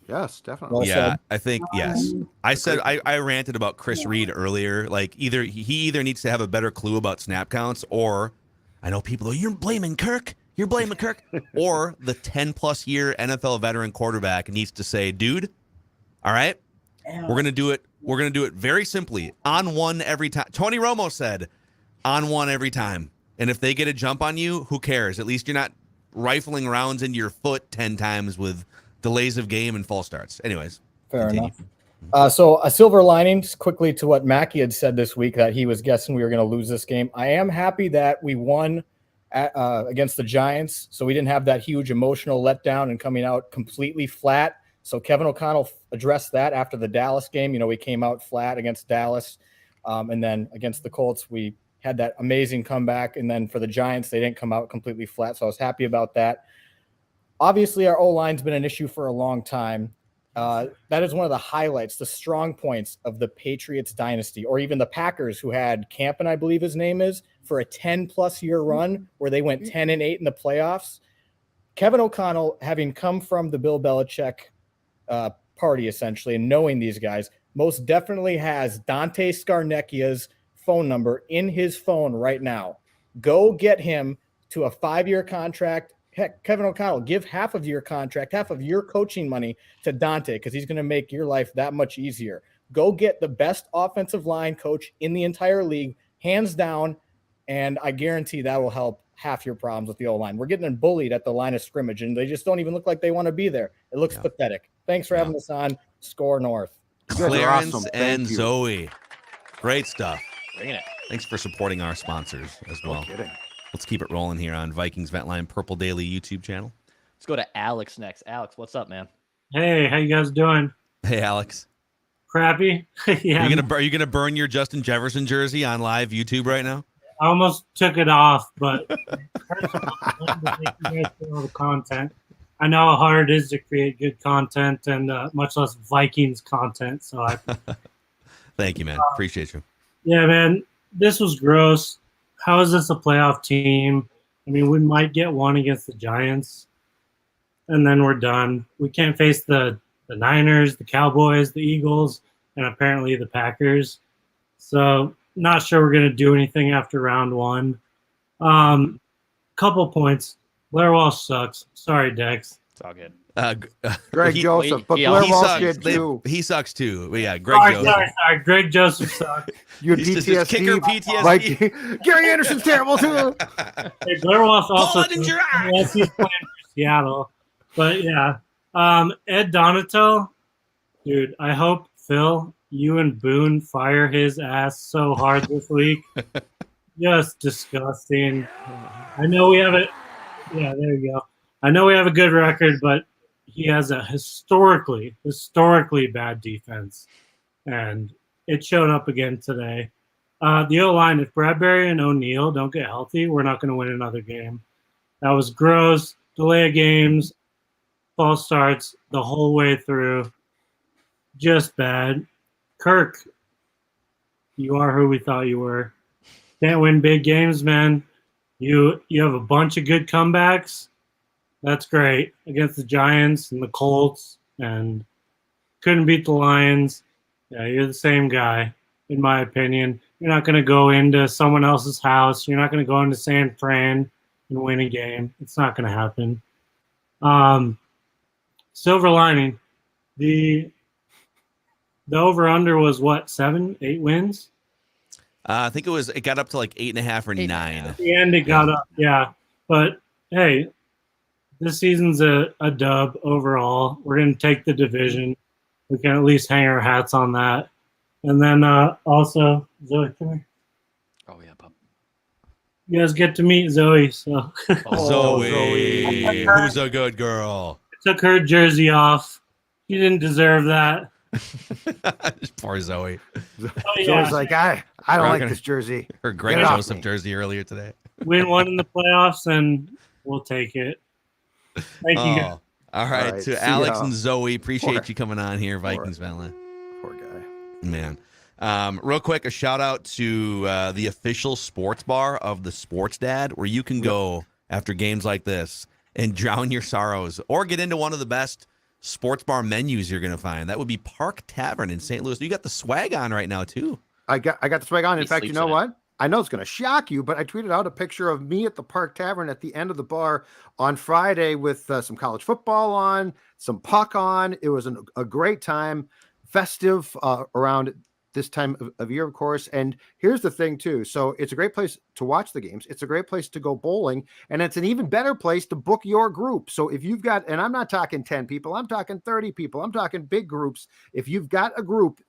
Yes, definitely. Yeah, I think, yes. I said I ranted about Chris Reed earlier. Like he either needs to have a better clue about snap counts, or I know people go, you're blaming Kirk. You're blaming Kirk. Or the 10+ year NFL veteran quarterback needs to say, dude, all right, we're going to do it. We're going to do it very simply. On one every time. Tony Romo said, on one every time. And if they get a jump on you, who cares? At least you're not rifling rounds into your foot 10 times with delays of game and false starts. Anyways. Fair enough. So a silver lining quickly to what Mackie had said this week, that he was guessing we were going to lose this game. I am happy that we won against the Giants. So we didn't have that huge emotional letdown and coming out completely flat. So Kevin O'Connell addressed that after the Dallas game. We came out flat against Dallas. And then against the Colts, we had that amazing comeback. And then for the Giants, they didn't come out completely flat. So I was happy about that. Obviously, our O-line's been an issue for a long time. That is one of the highlights, the strong points of the Patriots dynasty, or even the Packers, who had Campen, I believe his name is, for a 10+ year run where they went 10-8 in the playoffs. Kevin O'Connell, having come from the Bill Belichick party, essentially, and knowing these guys, most definitely has Dante Scarnecchia's phone number in his phone right now. Go get him to a 5-year contract. Heck, Kevin O'Connell, give half of your contract, half of your coaching money to Dante, because he's going to make your life that much easier. Go get the best offensive line coach in the entire league, hands down, and I guarantee that will help half your problems with the O-line. We're getting bullied at the line of scrimmage, and they just don't even look like they want to be there. It looks pathetic. Thanks for having us on Score North. Clarence awesome. and Thank you. Zoe. Great stuff. Bringing it. Thanks for supporting our sponsors as well. No kidding. Let's keep it rolling here on Vikings Vent Line Purple Daily YouTube channel. Let's go to Alex next. Alex, what's up, man? Hey, how you guys doing? Hey, Alex. Crappy. Yeah. Are you gonna burn your Justin Jefferson jersey on live YouTube right now? I almost took it off, but first of all, I wanted to thank you guys for all the content. I know how hard it is to create good content, and much less Vikings content. So I thank you, man. Appreciate you. Yeah, man, this was gross. How is this a playoff team? I mean, we might get one against the Giants, and then we're done. We can't face the Niners, the Cowboys, the Eagles, and apparently the Packers. So not sure we're going to do anything after round one. Couple points. Blair Walsh sucks. Sorry, Dex. It's all good. Greg Joseph, but Blair Walsh did too. He sucks too. But yeah, Greg Joseph. Sorry. Greg Joseph sucks. You He's PTSD. just kicker PTSD. Like, Gary Anderson's terrible too. Hey, Blair Walsh also Bullet in your eye. unless he's playing for Seattle. But yeah, Ed Donato, dude, I hope Phil, you and Boone fire his ass so hard this week. Just disgusting. I know we have it. Yeah, there you go. I know we have a good record, but he has a historically bad defense, and it showed up again today. The O-line, if Bradbury and O'Neal don't get healthy, we're not going to win another game. That was gross. Delay of games, false starts the whole way through. Just bad. Kirk, you are who we thought you were. Can't win big games, man. You have a bunch of good comebacks. That's great against the Giants and the Colts, and couldn't beat the Lions. Yeah, you're the same guy, in my opinion. You're not going to go into someone else's house. You're not going to go into San Fran and win a game. It's not going to happen. Silver lining, the over-under was what, 7, 8 wins? I think it got up to like 8.5 or 9. At the end, it got up, yeah. But, hey, this season's a dub overall. We're going to take the division. We can at least hang our hats on that. And then also, Zoe, come here. Oh, yeah, pup. You guys get to meet Zoe. So. Zoe, who's a good girl? Took her jersey off. She didn't deserve that. Poor Zoe. Oh, yeah. Zoe's like, I don't like this jersey. Her Greg Get it off Joseph me. jersey earlier today. Win one in the playoffs, and we'll take it. Thank you, guys. All right. right, To see Alex ya. and Zoe, appreciate you coming on here, Vikings Valentine. Poor guy. Man. Real quick, a shout out to the official sports bar of the Sports Dad, where you can go after games like this and drown your sorrows or get into one of the best sports bar menus you're going to find. That would be Park Tavern in St. Louis. You got the swag on right now, too. I got the swag on. In He fact, you sleeps know in it. what? I know it's going to shock you, but I tweeted out a picture of me at the Park Tavern at the end of the bar on Friday with some college football on, some puck on. It was a great time, festive around this time of year, of course. And here's the thing, too. So it's a great place to watch the games. It's a great place to go bowling. And it's an even better place to book your group. So if you've got, and I'm not talking 10 people, I'm talking 30 people, I'm talking big groups. If you've got a group,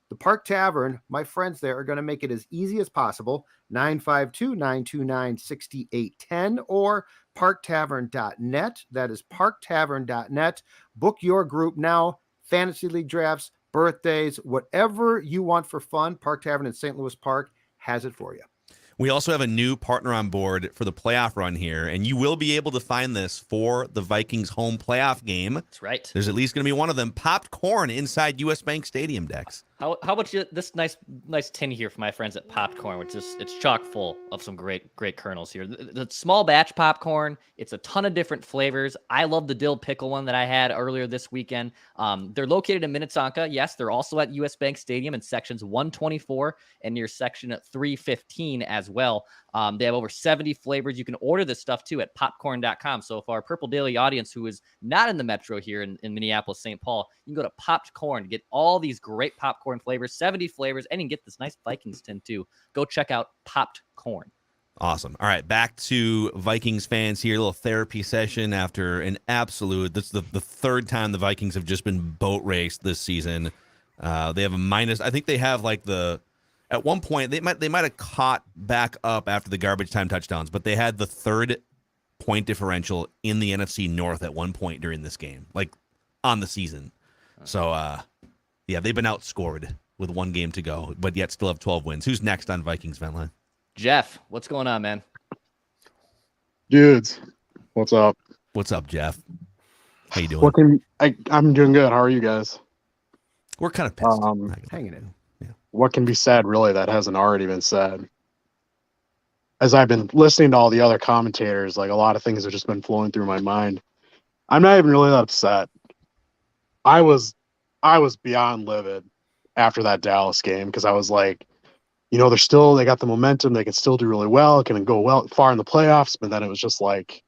the Park Tavern, my friends there are going to make it as easy as possible. 952-929-6810 or parktavern.net. That is parktavern.net. Book your group now. Fantasy league drafts, birthdays, whatever you want for fun. Park Tavern in St. Louis Park has it for you. We also have a new partner on board for the playoff run here, and you will be able to find this for the Vikings home playoff game. That's right. There's at least going to be one of them. Popped corn inside U.S. Bank Stadium, Dex. How about this nice tin here for my friends at Popcorn, which is it's chock full of some great kernels here. The small batch popcorn, it's a ton of different flavors. I love the dill pickle one that I had earlier this weekend. They're located in Minnetonka. Yes, they're also at US Bank Stadium in sections 124 and near section 315 as well. They have over 70 flavors. You can order this stuff too at popcorn.com. So if our Purple Daily audience who is not in the metro here in Minneapolis, St. Paul, you can go to Popcorn to get all these great popcorn flavors, 70 flavors, and you can get this nice Vikings tin too. Go check out Popcorn. Awesome. All right, back to Vikings fans here. A little therapy session after an absolute. This is the third time the Vikings have just been boat raced this season. They have a minus. I think they have like at one point they might have caught back up after the garbage time touchdowns, but they had the third point differential in the NFC North at one point during this game, like on the season. So yeah, they've been outscored with one game to go, but yet still have 12 wins. Who's next on Vikings Vent Line? Jeff, what's going on, man? Dudes, what's up? What's up, Jeff? How you doing? I'm doing good. How are you guys? We're kind of pissed. Hanging in. Yeah. What can be said, really, that hasn't already been said? As I've been listening to all the other commentators, like a lot of things have just been flowing through my mind. I'm not even really that upset. I was beyond livid after that Dallas game because I was like, they got the momentum. They can still do really well. It can go far in the playoffs. But then it was just like,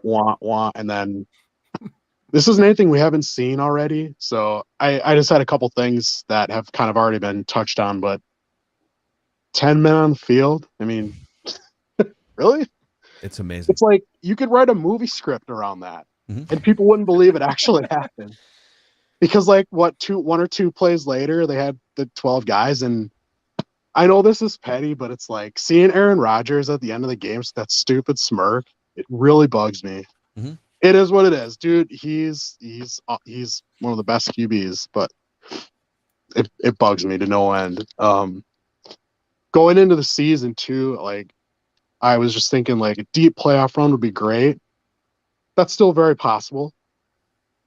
wah. And then this isn't anything we haven't seen already. So I just had a couple things that have kind of already been touched on. But 10 men on the field, I mean, really? It's amazing. It's like you could write a movie script around that. And people wouldn't believe it actually happened. Because like one or two plays later, they had the 12 guys, and I know this is petty, but it's like seeing Aaron Rodgers at the end of the game, that stupid smirk, it really bugs me. Mm-hmm. It is what it is, dude. He's one of the best QBs, but it bugs me to no end. Going into the season too, like I was just thinking like a deep playoff run would be great. That's still very possible.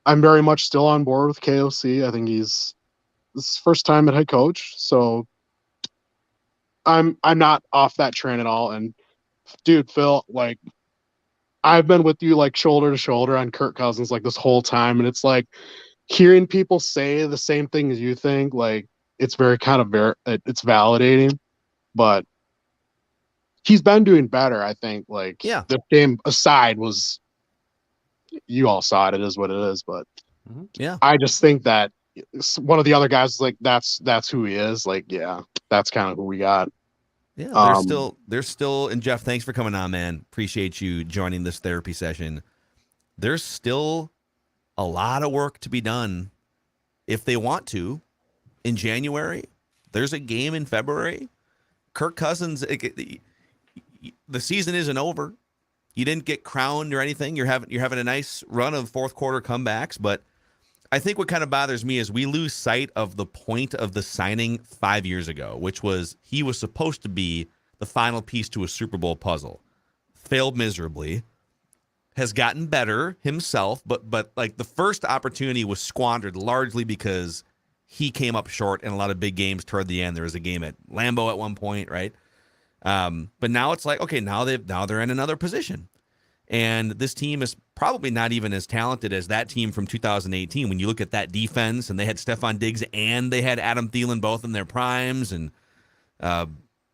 I'm very much still on board with KOC. I think this is his first time at head coach, so I'm not off that train at all. And dude, Phil, like I've been with you like shoulder to shoulder on Kirk Cousins like this whole time, and it's like hearing people say the same thing as you think, like it's very kind of it's validating. But he's been doing better, I think. Like the game aside was. You all saw it. It is what it is, but yeah, I just think that one of the other guys is like that's who he is. Like, yeah, that's kind of who we got. Yeah, they're still. And Jeff, thanks for coming on, man. Appreciate you joining this therapy session. There's still a lot of work to be done if they want to. In January, there's a game in February. Kirk Cousins, the season isn't over. You didn't get crowned or anything. You're having a nice run of fourth quarter comebacks, but I think what kind of bothers me is we lose sight of the point of the signing 5 years ago, which was he was supposed to be the final piece to a Super Bowl puzzle. Failed miserably. Has gotten better himself, but like the first opportunity was squandered largely because he came up short in a lot of big games toward the end. There was a game at Lambeau at one point, right? But now it's like, okay, now they're in another position. And this team is probably not even as talented as that team from 2018. When you look at that defense, and they had Stephon Diggs and they had Adam Thielen both in their primes, and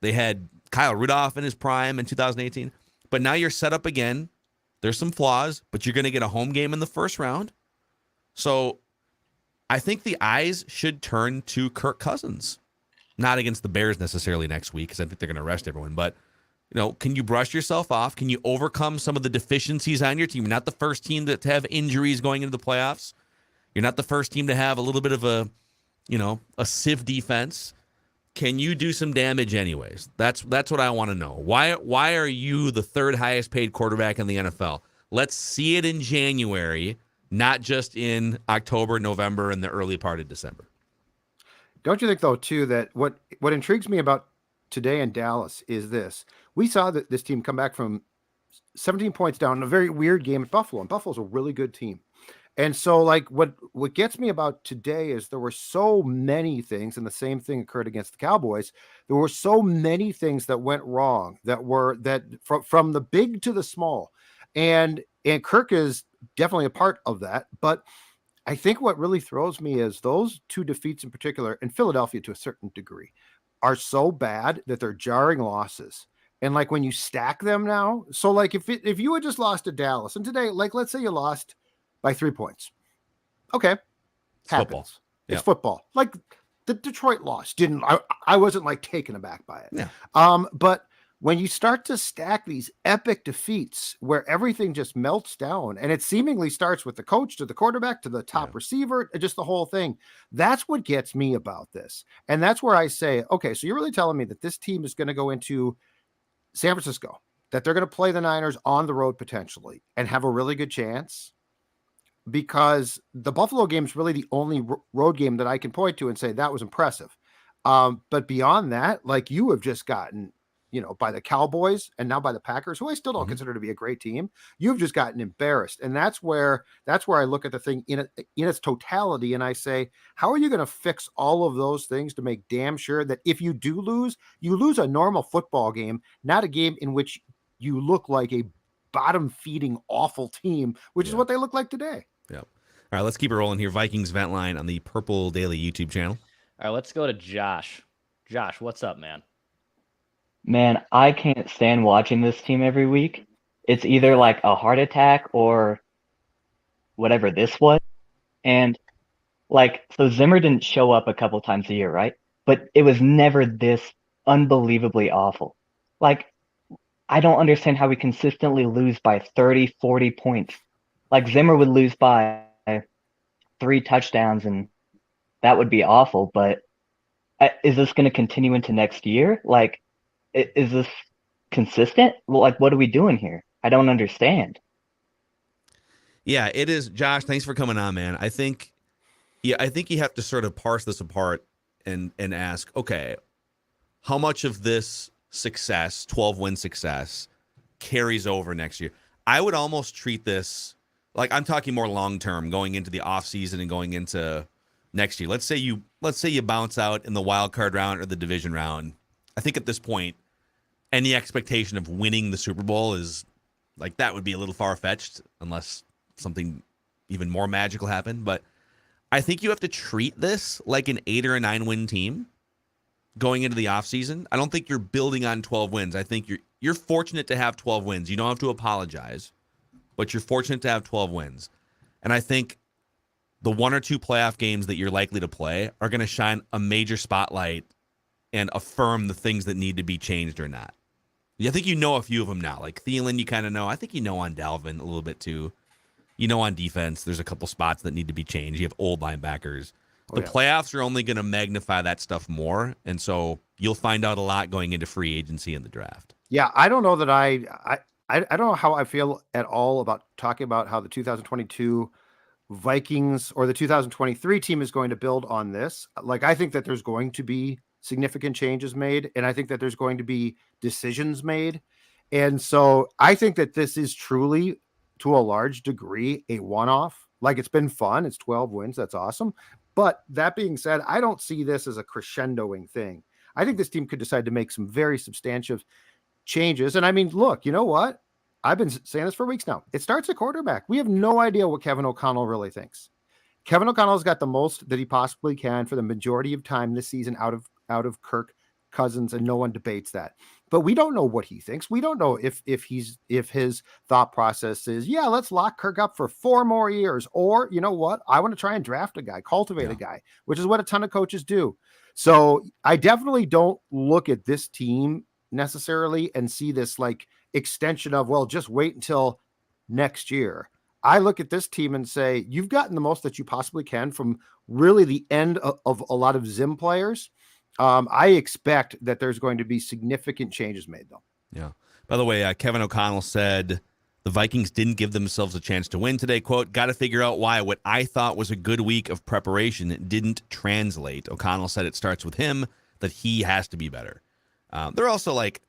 they had Kyle Rudolph in his prime in 2018. But now you're set up again. There's some flaws, but you're going to get a home game in the first round. So I think the eyes should turn to Kirk Cousins. Not against the Bears necessarily next week, because I think they're going to rest everyone. But, can you brush yourself off? Can you overcome some of the deficiencies on your team? You're not the first team to have injuries going into the playoffs. You're not the first team to have a little bit of a sieve defense. Can you do some damage anyways? That's what I want to know. Why are you the third highest paid quarterback in the NFL? Let's see it in January, not just in October, November, and the early part of December. Don't you think, though, too, that what intrigues me about today in Dallas is this. We saw that this team come back from 17 points down in a very weird game at Buffalo, and Buffalo's a really good team. And so, like, what gets me about today is there were so many things, and the same thing occurred against the Cowboys. There were so many things that went wrong that from the big to the small, and Kirk is definitely a part of that. But I think what really throws me is those two defeats in particular, and Philadelphia to a certain degree, are so bad that they're jarring losses. And like when you stack them now, so like if you had just lost to Dallas, and today, like let's say you lost by 3 points. Okay. It's football. It's Yep. football. Like the Detroit loss I wasn't like taken aback by it. Yeah. But when you start to stack these epic defeats where everything just melts down and it seemingly starts with the coach to the quarterback to the top receiver, just the whole thing, that's what gets me about this. And that's where I say, okay, so you're really telling me that this team is going to go into San Francisco, that they're going to play the Niners on the road potentially and have a really good chance? Because the Buffalo game is really the only road game that I can point to and say that was impressive. But beyond that, like you have just gotten, by the Cowboys and now by the Packers, who I still don't consider to be a great team, you've just gotten embarrassed. And that's where I look at the thing in its totality. And I say, how are you going to fix all of those things to make damn sure that if you do lose, you lose a normal football game, not a game in which you look like a bottom feeding awful team, which is what they look like today. Yep. All right, let's keep it rolling here. Vikings Vent Line on the Purple Daily YouTube channel. All right, let's go to Josh. Josh, what's up, man? Man, I can't stand watching this team every week. It's either like a heart attack or whatever this was. And so Zimmer didn't show up a couple times a year, right? But it was never this unbelievably awful. Like, I don't understand how we consistently lose by 30, 40 points. Like Zimmer would lose by 3 touchdowns and that would be awful. But is this going to continue into next year? Like, is this consistent? Well, like, what are we doing here? I don't understand. Yeah, it is. Josh, thanks for coming on, man. I think you have to sort of parse this apart and ask, okay, how much of this success, 12-win success, carries over next year? I would almost treat this like I'm talking more long-term, going into the offseason and going into next year. Let's say you bounce out in the wild card round or the division round. I think at this point, any expectation of winning the Super Bowl is like that would be a little far-fetched unless something even more magical happened. But I think you have to treat this like an 8 or a 9-win team going into the offseason. I don't think you're building on 12 wins. I think you're fortunate to have 12 wins. You don't have to apologize, but you're fortunate to have 12 wins. And I think the 1 or 2 playoff games that you're likely to play are going to shine a major spotlight and affirm the things that need to be changed or not. I think you know a few of them now. Like Thielen, you kind of know. I think you know on Dalvin a little bit too. You know on defense, there's a couple spots that need to be changed. You have old linebackers. The playoffs are only going to magnify that stuff more, and so you'll find out a lot going into free agency and the draft. Yeah, I don't know that I don't know how I feel at all about talking about how the 2022 Vikings or the 2023 team is going to build on this. Like, I think that there's going to be significant changes made, and I think that there's going to be decisions made. And so I think that this is truly, to a large degree, a one-off. Like, it's been fun. It's 12 wins. That's awesome. But that being said, I don't see this as a crescendoing thing. I think this team could decide to make some very substantive changes. And I mean, look, you know what? I've been saying this for weeks now. It starts at quarterback. We have no idea what Kevin O'Connell really thinks. Kevin O'Connell's got the most that he possibly can for the majority of time this season out of Kirk Cousins, and no one debates that. But we don't know what he thinks. We don't know if his thought process is, yeah, let's lock Kirk up for 4 more years, or you know what, I want to try and draft a guy, cultivate a guy, which is what a ton of coaches do. So I definitely don't look at this team necessarily and see this like extension of, well, just wait until next year. I look at this team and say, you've gotten the most that you possibly can from really the end of a lot of Zim players. I expect that there's going to be significant changes made, though. Yeah. By the way, Kevin O'Connell said the Vikings didn't give themselves a chance to win today. Quote, got to figure out why what I thought was a good week of preparation didn't translate. O'Connell said it starts with him, that he has to be better. They're also like,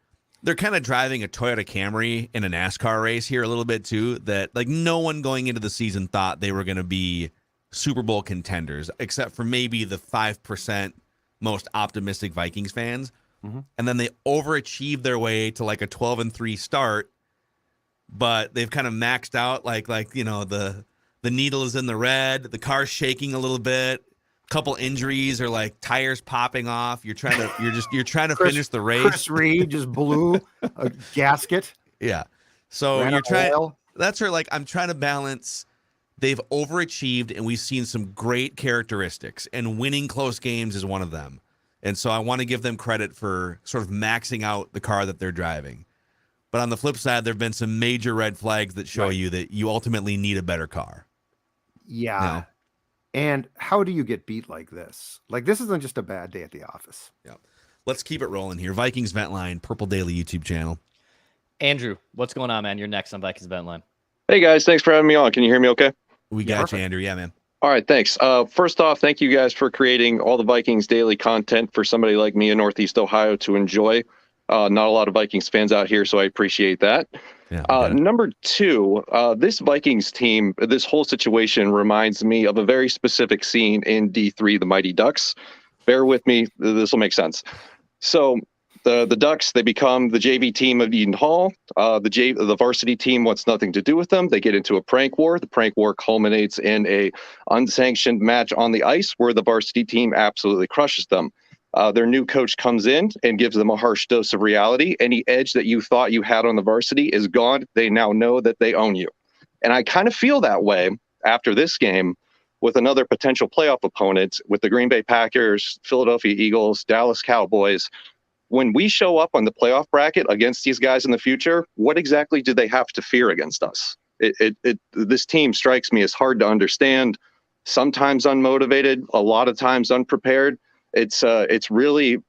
they're kind of driving a Toyota Camry in a NASCAR race here a little bit too, that like no one going into the season thought they were going to be Super Bowl contenders, except for maybe the 5% most optimistic Vikings fans. Mm-hmm. And then they overachieved their way to like a 12-3 start, but they've kind of maxed out like the needle is in the red, the car's shaking a little bit, couple injuries or like tires popping off. You're trying to finish the race. Chris Reed just blew a gasket. Yeah. So Ran you're out of trying. oil. That's where like I'm trying to balance. They've overachieved, and we've seen some great characteristics, and winning close games is one of them. And so I want to give them credit for sort of maxing out the car that they're driving. But on the flip side, there have been some major red flags that show you that you ultimately need a better car. Yeah. You know? And how do you get beat like this? Like, this isn't just a bad day at the office. Yeah. Let's keep it rolling here. Vikings Vent Line, Purple Daily YouTube channel. Andrew, what's going on, man? You're next on Vikings Vent Line. Hey, guys. Thanks for having me on. Can you hear me okay? We got you, Andrew. Yeah, man. All right, thanks. First off, thank you guys for creating all the Vikings daily content for somebody like me in Northeast Ohio to enjoy. Not a lot of Vikings fans out here, so I appreciate that. Yeah, number two, this Vikings team, this whole situation reminds me of a very specific scene in D3, The Mighty Ducks. Bear with me. This will make sense. So the Ducks, they become the JV team of Eden Hall. The varsity team wants nothing to do with them. They get into a prank war. The prank war culminates in a unsanctioned match on the ice where the varsity team absolutely crushes them. Their new coach comes in and gives them a harsh dose of reality. Any edge that you thought you had on the varsity is gone. They now know that they own you. And I kind of feel that way after this game with another potential playoff opponent, with the Green Bay Packers, Philadelphia Eagles, Dallas Cowboys. When we show up on the playoff bracket against these guys in the future, what exactly do they have to fear against us? This team strikes me as hard to understand, sometimes unmotivated, a lot of times unprepared. It's really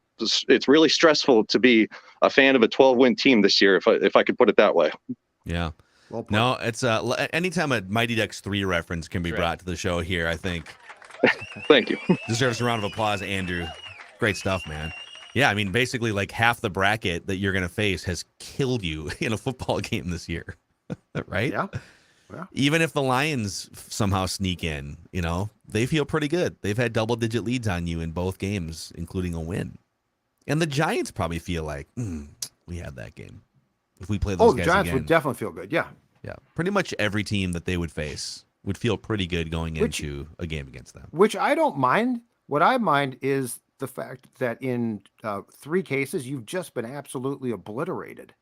stressful to be a fan of a 12-win team this year, if I could put it that way. Yeah. No, it's anytime a Mighty Ducks 3 reference can be brought to the show here, I think. Thank you. Deserves a round of applause, Andrew. Great stuff, man. Yeah, I mean, basically, like half the bracket that you're going to face has killed you in a football game this year, right? Yeah. Even if the Lions somehow sneak in, they feel pretty good. They've had double-digit leads on you in both games, including a win. And the Giants probably feel like, we had that game. If we play those guys the Giants again, would definitely feel good. Yeah. Yeah. Pretty much every team that they would face would feel pretty good going into a game against them. Which I don't mind. What I mind is the fact that in 3 cases, you've just been absolutely obliterated.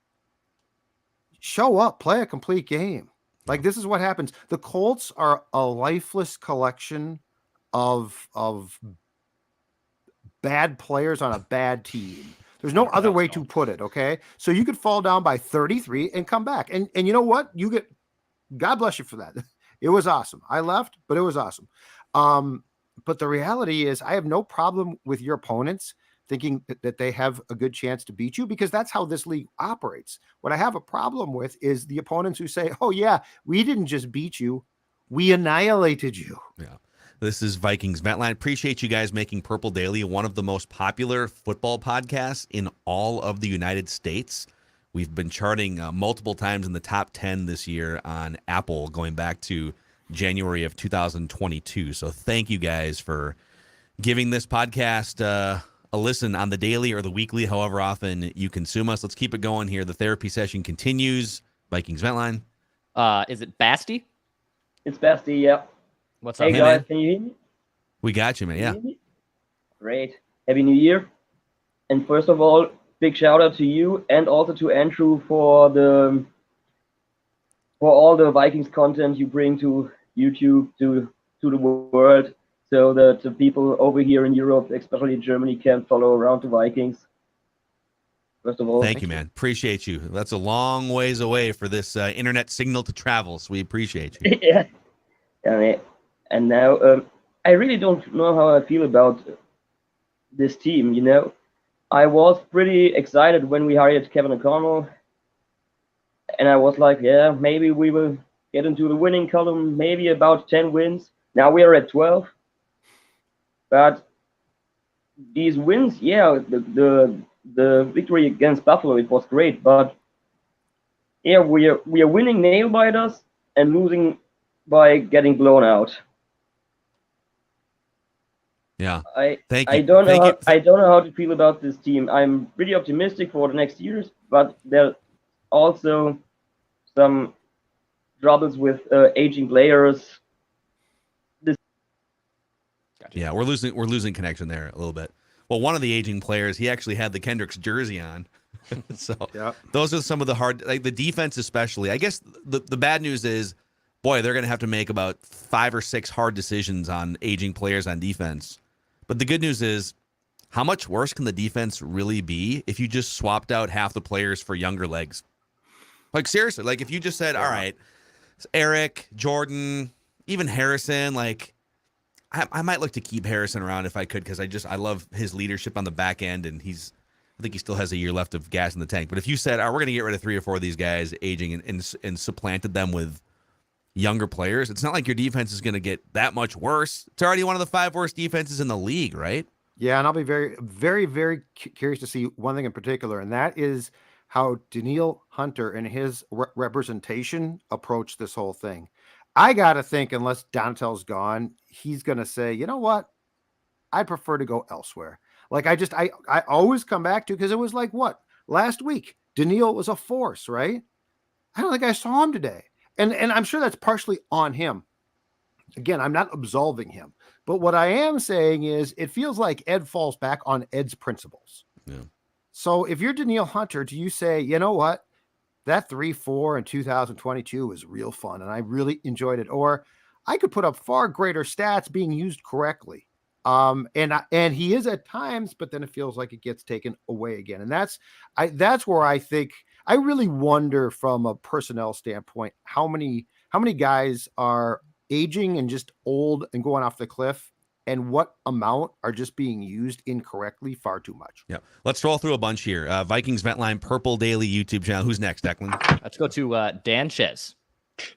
Show up, play a complete game. Like, this is what happens. The Colts are a lifeless collection of bad players on a bad team. There's no other way to put it, okay? So you could fall down by 33 and come back. And you know what? God bless you for that. It was awesome. I left, but it was awesome. But the reality is I have no problem with your opponents thinking that they have a good chance to beat you, because that's how this league operates. What I have a problem with is the opponents who say, oh, yeah, we didn't just beat you. We annihilated you. Yeah. This is Vikings Vent Line. Appreciate you guys making Purple Daily one of the most popular football podcasts in all of the United States. We've been charting multiple times in the top 10 this year on Apple, going back to January of 2022. So thank you guys for giving this podcast a listen on the daily or the weekly, however often you consume us. Let's keep it going here. The therapy session continues. Vikings Vent Line. Is it Basti? It's Basti, yep. What's up? Hey, guys, can you hear me? We got you, man. Yeah. Great. Happy New Year. And first of all, big shout out to you and also to Andrew for all the Vikings content you bring to YouTube, to the world, so that the people over here in Europe, especially Germany, can follow around the Vikings. First of all, thank you, man. Appreciate you. That's a long ways away for this internet signal to travel, so we appreciate you. Yeah. And now I really don't know how I feel about this team. I was pretty excited when we hired Kevin O'Connell, and I was like, yeah, maybe we will get into the winning column, maybe about 10 wins. Now we are at 12. But these wins, yeah, the the victory against Buffalo, it was great, but yeah, we are winning nail biters and losing by getting blown out. Yeah. I Thank I you. don't know Thank you. I don't know how to feel about this team. I'm pretty optimistic for the next years, but there's also some troubles with aging players. Yeah, we're losing connection there a little bit. Well, one of the aging players, he actually had the Kendricks jersey on. So those are some of the hard, like the defense especially. I guess the bad news is, boy, they're going to have to make about 5 or 6 hard decisions on aging players on defense. But the good news is, how much worse can the defense really be if you just swapped out half the players for younger legs? Like seriously, like if you just said, all right, Eric, Jordan, even Harrison, like I might look to keep Harrison around if I could, because I love his leadership on the back end, and I think he still has a year left of gas in the tank. But if you said, we're going to get rid of 3 or 4 of these guys aging and supplanted them with younger players, it's not like your defense is going to get that much worse. It's already one of the 5 worst defenses in the league, right? Yeah, and I'll be very, very, very curious to see one thing in particular, and that is how Daniil Hunter and his representation approach this whole thing. I got to think, unless Donatel's gone, he's going to say, you know what? I prefer to go elsewhere. Like I always come back to, because it was like what? Last week, Daniil was a force, right? I don't think I saw him today. And I'm sure that's partially on him. Again, I'm not absolving him. But what I am saying is it feels like Ed falls back on Ed's principles. Yeah. So if you're Daniil Hunter, do you say, you know what? That 3-4 in 2022 was real fun, and I really enjoyed it. Or I could put up far greater stats being used correctly. And he is at times, but then it feels like it gets taken away again. And that's where I think I really wonder from a personnel standpoint, how many guys are aging and just old and going off the cliff, and what amount are just being used incorrectly far too much. Yeah. Let's roll through a bunch here. Vikings Vent Line Purple Daily YouTube channel. Who's next, Declan? Let's go to Dan Ches.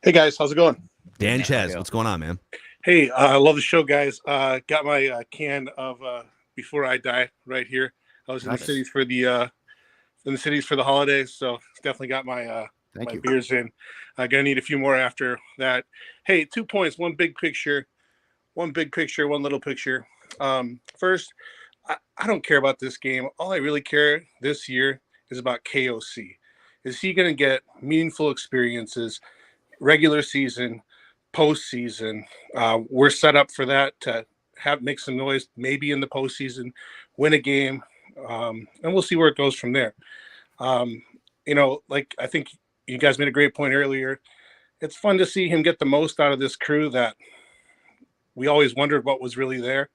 Hey guys, how's it going? Dan Ches, what's going on, man? Hey, I love the show, guys. Got my can of Before I Die right here. I was in the cities for the holidays, so definitely got my beers in. Gonna need a few more after that. Hey, 2 points, one big picture, one little picture. First, I don't care about this game. All I really care this year is about KOC. Is he going to get meaningful experiences, regular season, postseason? We're set up for that to make some noise, maybe in the postseason, win a game, and we'll see where it goes from there. Like I think you guys made a great point earlier. It's fun to see him get the most out of this crew that we always wondered what was really there.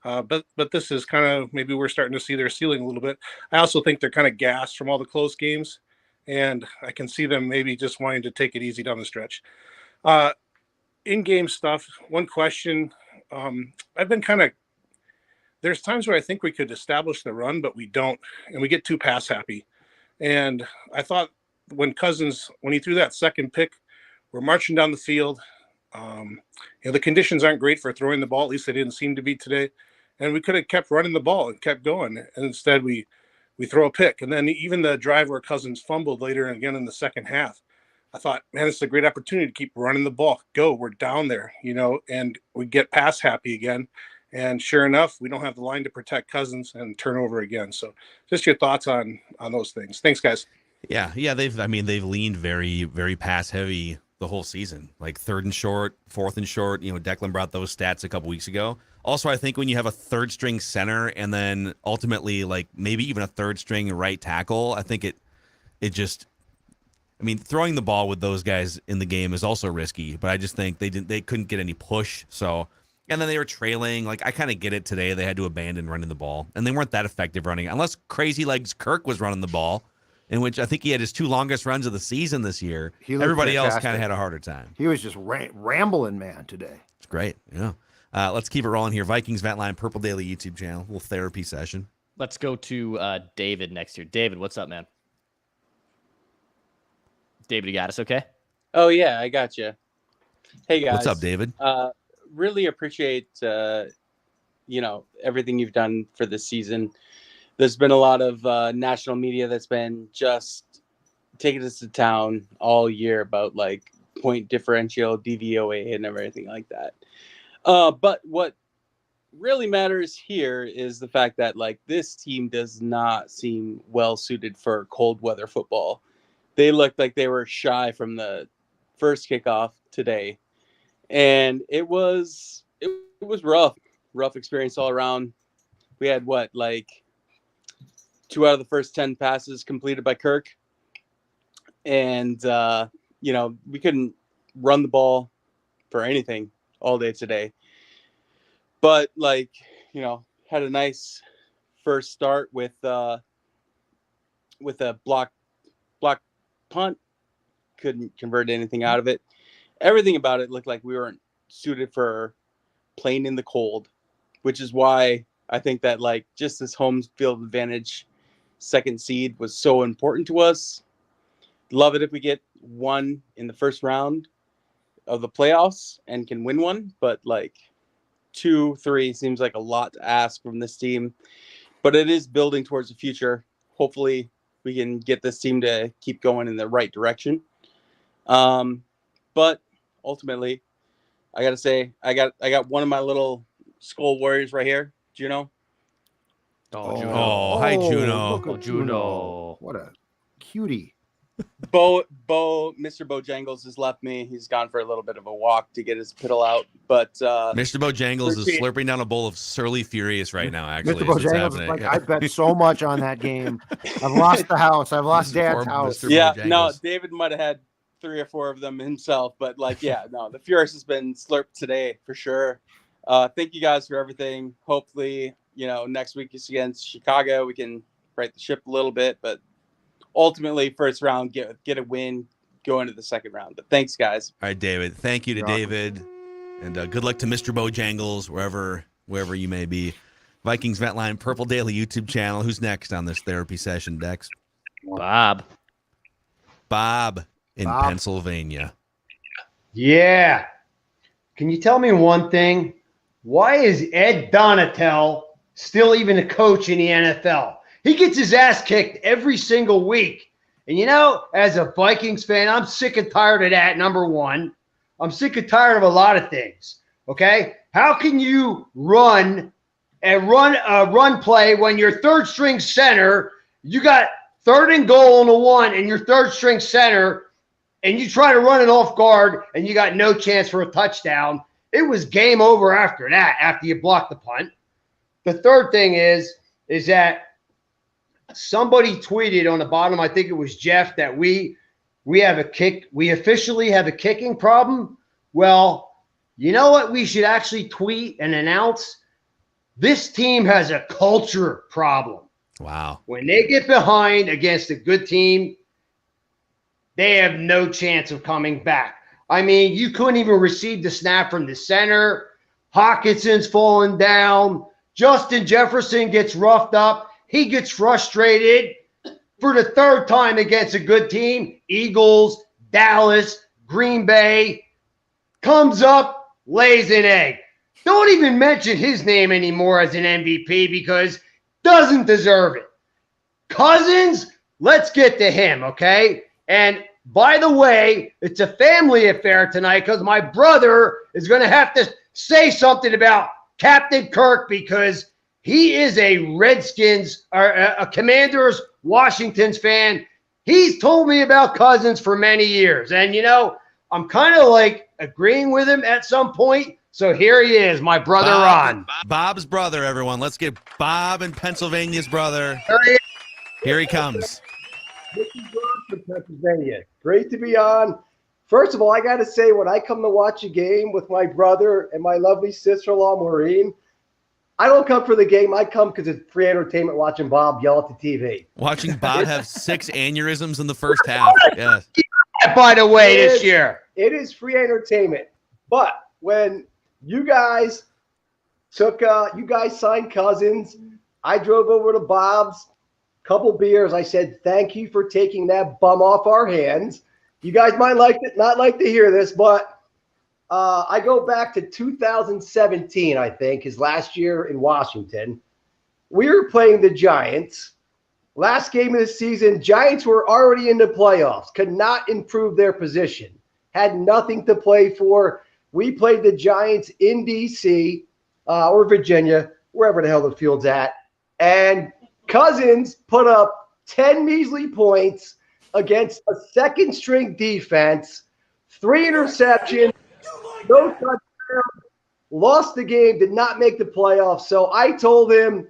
But this is kind of, maybe we're starting to see their ceiling a little bit. I also think they're kind of gassed from all the close games, and I can see them maybe just wanting to take it easy down the stretch. In-game stuff, one question. I've been there's times where I think we could establish the run, but we don't, and we get too pass happy. And I thought when Cousins, when he threw that second pick, we're marching down the field. The conditions aren't great for throwing the ball. At least they didn't seem to be today. And we could have kept running the ball and kept going. And instead we throw a pick. And then even the drive where Cousins fumbled later and again in the second half, I thought, man, it's a great opportunity to keep running the ball. Go, we're down there, and we get pass happy again. And sure enough, we don't have the line to protect Cousins and turn over again. So just your thoughts on those things. Thanks, guys. Yeah. They've leaned very, very pass heavy the whole season, like 3rd and short, 4th and short. Declan brought those stats a couple weeks ago. Also, I think when you have a 3rd string center and then ultimately like maybe even a 3rd string right tackle, I think it just, throwing the ball with those guys in the game is also risky, but I just think they couldn't get any push. So, and then they were trailing. Like I kind of get it today. They had to abandon running the ball, and they weren't that effective running unless Crazy Legs Kirk was running the ball, in which I think he had his 2 longest runs of the season this year. Everybody else kind of had a harder time. He was just rambling, man, today. It's great. Yeah. Let's keep it rolling here. Vikings Vent Line Purple Daily YouTube channel. A little therapy session. Let's go to David next here. David, what's up, man? David, you got us okay? Oh, yeah, I got you. Hey, guys. What's up, David? Really appreciate, everything you've done for this season. there's been a lot of national media that's been just taking us to town all year about like point differential, DVOA, and everything like that. But what really matters here is the fact that like this team does not seem well suited for cold weather football. They looked like they were shy from the first kickoff today, and it was rough experience all around. We had like 2 out of the first 10 passes completed by Kirk, and we couldn't run the ball for anything all day today. But had a nice first start with a block punt. Couldn't convert anything out of it. Everything about it looked like we weren't suited for playing in the cold, which is why I think that like just this home field advantage second seed was so important to us. Love it if we get one in the first round of the playoffs and can win one, but like 2-3 seems like a lot to ask from this team, but it is building towards the future. Hopefully we can get this team to keep going in the right direction. But ultimately I got to say, I got one of my little Skull Warriors right here. Juno. Oh, hi, Juno. Look at Juno. What a cutie. Mr. Bojangles has left me. He's gone for a little bit of a walk to get his piddle out. But Mr. Bojangles is slurping down a bowl of Surly Furious right now, actually. Mr. Bojangles is like, I bet so much on that game. I've lost the house. I've lost Dad's house. No, David might have had 3 or 4 of them himself. But the Furious has been slurped today for sure. Thank you guys for everything. Hopefully, next week is against Chicago. We can right the ship a little bit, but ultimately first round, get a win, go into the second round. But thanks, guys. All right, David. Thank you to David, and good luck to Mr. Bojangles wherever you may be. Vikings Vent Line Purple Daily YouTube channel. Who's next on this therapy session, Dex? Bob in Pennsylvania. Yeah. Can you tell me one thing? Why is Ed Donatel still even a coach in the NFL? He gets his ass kicked every single week. And as a Vikings fan, I'm sick and tired of that, number one. I'm sick and tired of a lot of things. Okay? How can you run a run play when your third string center, you got 3rd and goal on the 1 and your third string center, and you try to run it off guard and you got no chance for a touchdown? It was game over after that, after you blocked the punt. The third thing is that somebody tweeted on the bottom, I think it was Jeff, that we officially have a kicking problem. Well, you know what we should actually tweet and announce? This team has a culture problem. Wow. When they get behind against a good team, they have no chance of coming back. I mean, you couldn't even receive the snap from the center. Hawkinson's falling down. Justin Jefferson gets roughed up. He gets frustrated for the 3rd time against a good team. Eagles, Dallas, Green Bay. Comes up, lays an egg. Don't even mention his name anymore as an MVP because doesn't deserve it. Cousins, let's get to him, okay? And by the way, it's a family affair tonight because my brother is going to have to say something about Captain Kirk because he is a Redskins or a Commanders Washington's fan. He's told me about Cousins for many years. And, I'm kind of like agreeing with him at some point. So here he is, my brother Ron. Bob's brother, everyone. Let's get Bob in Pennsylvania's brother. Here he comes. From Pennsylvania. Great to be on. First of all, I got to say, when I come to watch a game with my brother and my lovely sister-in-law, Maureen, I don't come for the game. I come because it's free entertainment watching Bob yell at the TV. Watching Bob have 6 aneurysms in the first half. Yeah. By the way, this year. It is free entertainment. But when you guys signed Cousins, I drove over to Bob's, couple beers. I said, thank you for taking that bum off our hands. You guys might not like to hear this, but I go back to 2017, I think, his last year in Washington, we were playing the Giants. Last game of the season, Giants were already in the playoffs, could not improve their position, had nothing to play for. We played the Giants in D.C. Or Virginia, wherever the hell the field's at. And Cousins put up 10 measly points against a second-string defense, 3 interceptions, no touchdowns, lost the game, did not make the playoffs. So I told him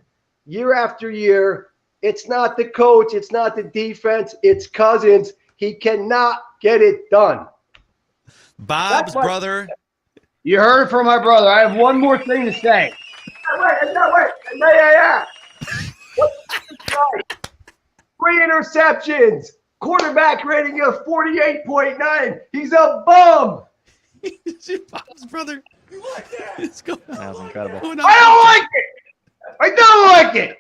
year after year, it's not the coach, it's not the defense, it's Cousins. He cannot get it done. Bob's brother. You heard it from my brother. I have one more thing to say. Wait. Yeah. What's 3 interceptions. Quarterback rating of 48.9. He's a bum. Bob's brother. That was incredible. I don't like it.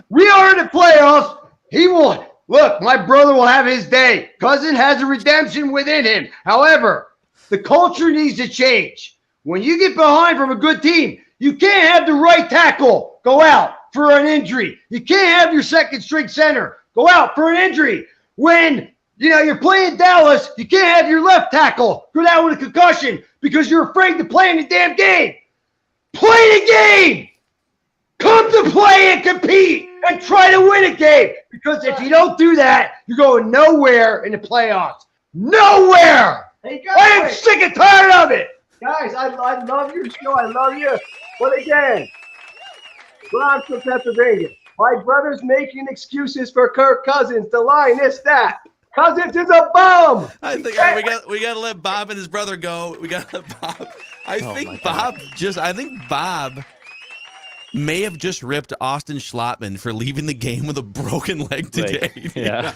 We are in the playoffs. He won. Look, my brother will have his day. Cousin has a redemption within him. However, the culture needs to change. When you get behind from a good team, you can't have the right tackle go out for an injury. You can't have your second string center go out for an injury. When you're playing Dallas, you can't have your left tackle go down with a concussion because you're afraid to play in the damn game. Play the game. Come to play and compete and try to win a game. Because if you don't do that, you're going nowhere in the playoffs. Nowhere. Hey guys, I am sick and tired of it. Guys, I love your show. I love you. But again, Ron from Pennsylvania. My brother's making excuses for Kirk Cousins. The line is that. Cousins is a bum. I think we got to let Bob and his brother go. We got to let Bob. I think Bob may have just ripped Austin Schlottman for leaving the game with a broken leg today. Yeah.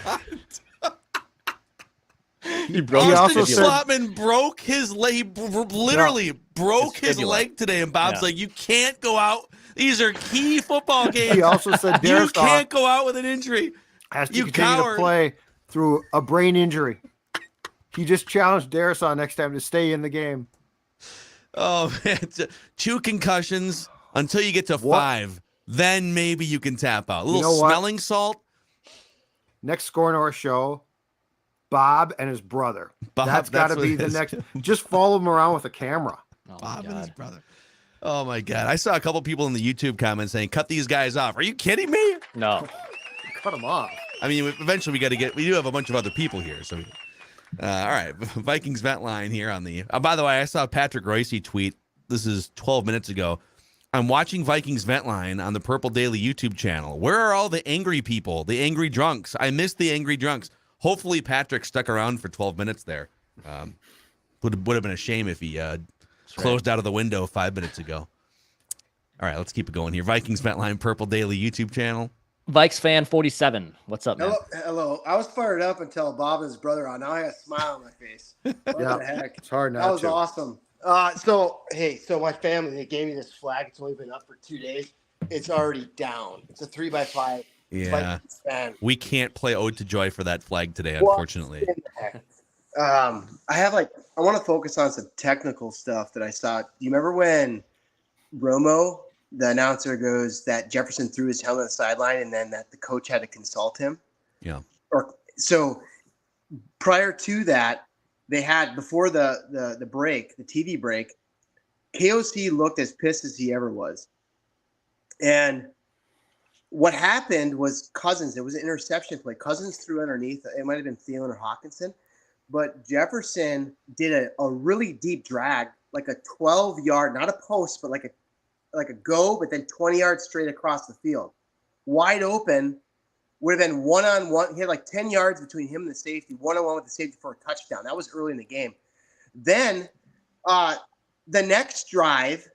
Austin Schlottman broke his leg. He literally broke his leg today, and Bob's like, "You can't go out. These are key football games." He also said, "You can't go out with an injury. Has to you continue coward." to play through a brain injury. He just challenged Darisaw next time to stay in the game. Oh man, 2 concussions until you get to 5. Then maybe you can tap out. A little smelling salt. Next score in our show, Bob and his brother. That's got to be the next. Just follow him around with a camera. Bob and his brother. Oh my God! I saw a couple people in the YouTube comments saying, "Cut these guys off." Are you kidding me? No. Cut them off. I mean, eventually we do have a bunch of other people here. So, all right, Vikings vent line here on the. By the way, I saw Patrick Royce tweet. This is 12 minutes ago. I'm watching Vikings vent line on the Purple Daily YouTube channel. Where are all the angry people, the angry drunks? I missed the angry drunks. Hopefully, Patrick stuck around for 12 minutes there. Would have been a shame if he closed out of the window 5 minutes ago. All right, let's keep it going here. Vikings vent line, Purple Daily YouTube channel. Vikes fan 47. What's up, man? Hello. I was fired up until Bob and his brother on. Now I have a smile on my face. What the heck? It's hard not That was to. awesome. So my family, they gave me this flag. It's only been up for 2 days. It's already down. It's a 3x5. Yeah. We can't play Ode to Joy for that flag today, What unfortunately. in the heck? I want to focus on some technical stuff that I saw. Do you remember when Romo, the announcer, goes that Jefferson threw his helmet on the sideline and then that the coach had to consult him? Yeah. So prior to that, they had, before the break, the TV break, KOC looked as pissed as he ever was. And what happened was Cousins, it was an interception play. Cousins threw underneath. It might have been Thielen or Hawkinson. But Jefferson did a really deep drag, like a 12-yard, not a post, but like a go, but then 20 yards straight across the field. Wide open, would have been one-on-one. He had like 10 yards between him and the safety, one-on-one with the safety for a touchdown. That was early in the game. Then the next drive,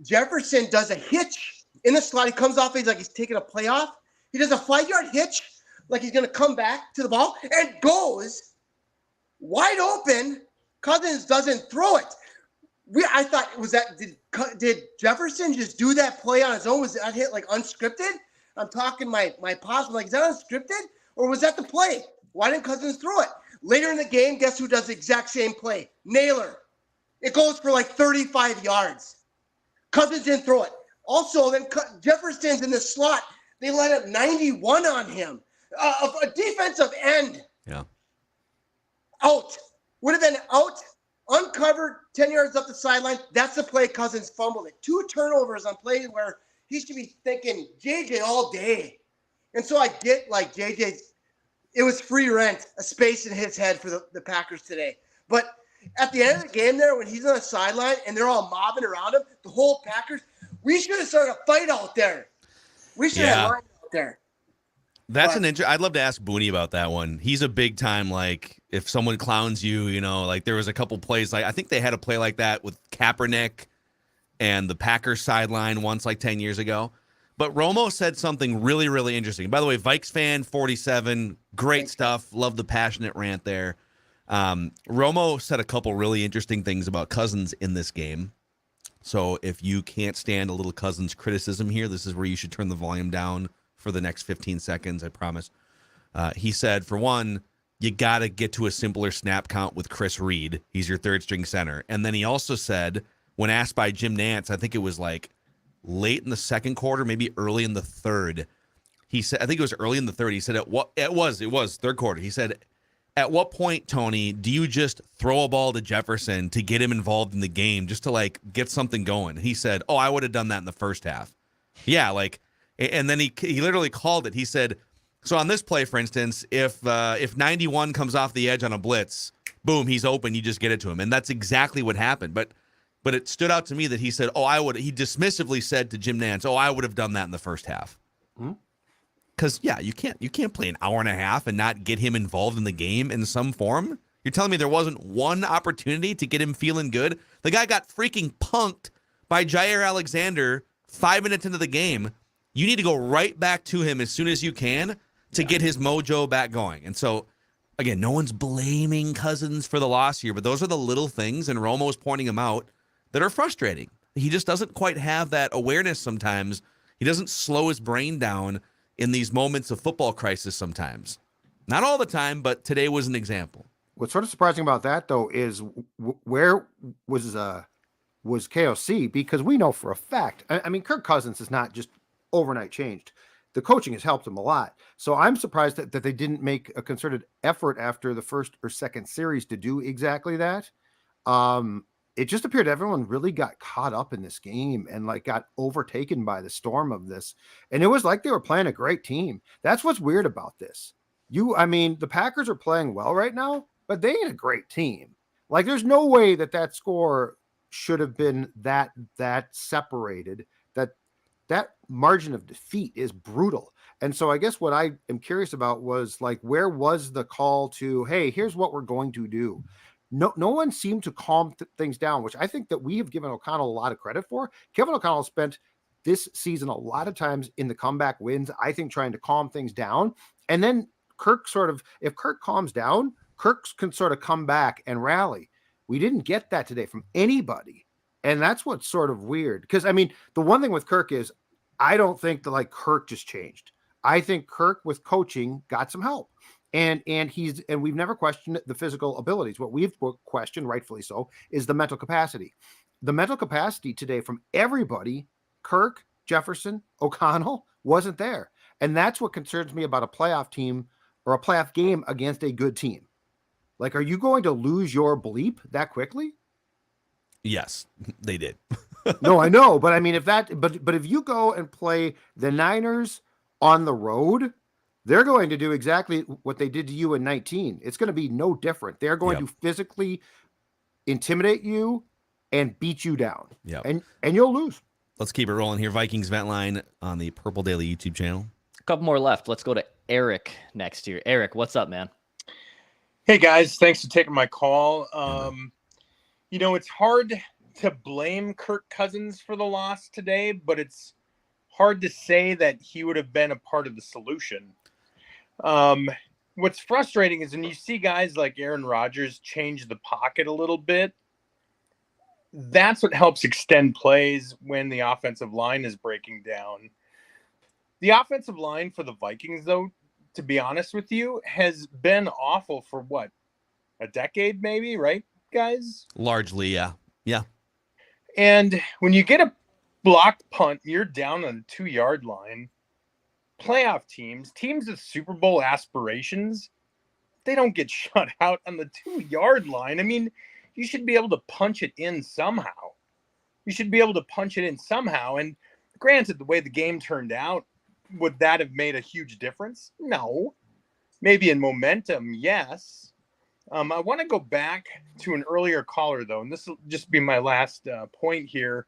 Jefferson does a hitch in the slot. He comes off, he's like he's taking a play off. He does a 5-yard hitch, like he's going to come back to the ball, and goes wide open. Cousins doesn't throw it. I thought, did Jefferson just do that play on his own? Was that hit like unscripted? I'm talking my pops, like, is that unscripted? Or was that the play? Why didn't Cousins throw it? Later in the game, guess who does the exact same play? Naylor. It goes for like 35 yards. Cousins didn't throw it. Also, then Jefferson's in the slot. They let up 91 on him. A defensive end. Yeah. Out. Would have been out, uncovered, 10 yards up the sideline. That's the play Cousins fumbled it. 2 turnovers on plays where he should be thinking JJ all day. And so I get like JJ's, it was free rent, a space in his head for the Packers today. But at the end of the game there, when he's on the sideline and they're all mobbing around him, the whole Packers, we should have started a fight out there. We should have lined out there. That's I'd love to ask Booney about that one. He's a big time, like, if someone clowns you, you know, like there was a couple plays, like I think they had a play like that with Kaepernick and the Packers sideline once, like 10 years ago. But Romo said something really, really interesting. By the way, Vikes fan 47, great stuff. Love the passionate rant there. Romo said a couple really interesting things about Cousins in this game. So if you can't stand a little Cousins criticism here, this is where you should turn the volume down for the next 15 seconds, I promise. He said, for one, you got to get to a simpler snap count with Chris Reed. He's your third string center. And then he also said, when asked by Jim Nantz, I think it was like late in the second quarter, maybe early in the third. He said, I think it was early in the third. He said, it was third quarter. He said, at what point, Tony, do you just throw a ball to Jefferson to get him involved in the game, just to like get something going? He said, oh, I would have done that in the first half. Yeah, like, and then he literally called it. He said, so on this play, for instance, if 91 comes off the edge on a blitz, boom, he's open. You just get it to him, and that's exactly what happened. But it stood out to me that he said, oh, I would. He dismissively said to Jim Nantz, oh, I would have done that in the first half. Because yeah, you can't play an hour and a half and not get him involved in the game in some form. You're telling me there wasn't one opportunity to get him feeling good? The guy got freaking punked by Jair Alexander 5 minutes into the game. You need to go right back to him as soon as you can to get his mojo back going. And so, again, no one's blaming Cousins for the loss here, but those are the little things, and Romo's pointing them out, that are frustrating. He just doesn't quite have that awareness sometimes. He doesn't slow his brain down in these moments of football crisis sometimes. Not all the time, but today was an example. What's sort of surprising about that, though, is where was KOC? Because we know for a fact, I mean, Kirk Cousins is not just overnight changed. The coaching has helped him a lot. So I'm surprised that they didn't make a concerted effort after the first or second series to do exactly that. It just appeared everyone really got caught up in this game and like got overtaken by the storm of this. And it was like they were playing a great team. That's what's weird about this. I mean, the Packers are playing well right now, but they ain't a great team. Like there's no way that score should have been that separated. That margin of defeat is brutal. And so I guess what I am curious about was like, where was the call to, hey, here's what we're going to do? No one seemed to calm things down, which I think that we have given O'Connell a lot of credit for. Kevin O'Connell spent this season a lot of times in the comeback wins, I think, trying to calm things down. And then Kirk if Kirk calms down, Kirk can sort of come back and rally. We didn't get that today from anybody. And that's what's sort of weird. Because, I mean, the one thing with Kirk is I don't think that like Kirk just changed. I think Kirk with coaching got some help. And we've never questioned the physical abilities. What we've questioned, rightfully so, is the mental capacity. The mental capacity today from everybody, Kirk, Jefferson, O'Connell, wasn't there. And that's what concerns me about a playoff team or a playoff game against a good team. Like, are you going to lose your bleep that quickly? Yes, they did. No, I know. But I mean, but if you go and play the Niners on the road, they're going to do exactly what they did to you in 19. It's going to be no different. They're going to physically intimidate you and beat you down. Yeah. And you'll lose. Let's keep it rolling here. Vikings Vent Line on the Purple Daily YouTube channel. A couple more left. Let's go to Eric next year. Eric, what's up, man? Hey, guys. Thanks for taking my call. You know, it's hard to blame Kirk Cousins for the loss today, but it's hard to say that he would have been a part of the solution. What's frustrating is when you see guys like Aaron Rodgers change the pocket a little bit, that's what helps extend plays when the offensive line is breaking down. The offensive line for the Vikings, though, to be honest with you, has been awful for what, a decade maybe, right, guys? Largely, yeah. Yeah. And when you get blocked punt, you're down on the 2-yard line. Playoff teams with Super Bowl aspirations, they don't get shut out on the 2-yard line. I mean, you should be able to punch it in somehow. And granted, the way the game turned out, would that have made a huge difference? No. Maybe in momentum, yes. I want to go back to an earlier caller, though, and this will just be my last point here.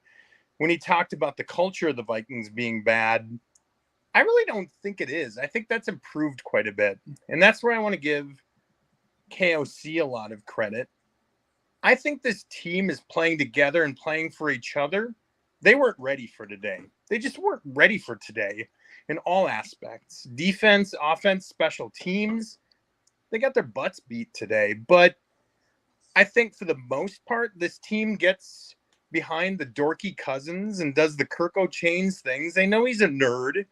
When he talked about the culture of the Vikings being bad, I really don't think it is. I think that's improved quite a bit. And that's where I want to give KOC a lot of credit. I think this team is playing together and playing for each other. They weren't ready for today. They just weren't ready for today in all aspects. Defense, offense, special teams. They got their butts beat today. But I think for the most part, this team gets behind the dorky Cousins and does the Kirko Chains things. They know he's a nerd,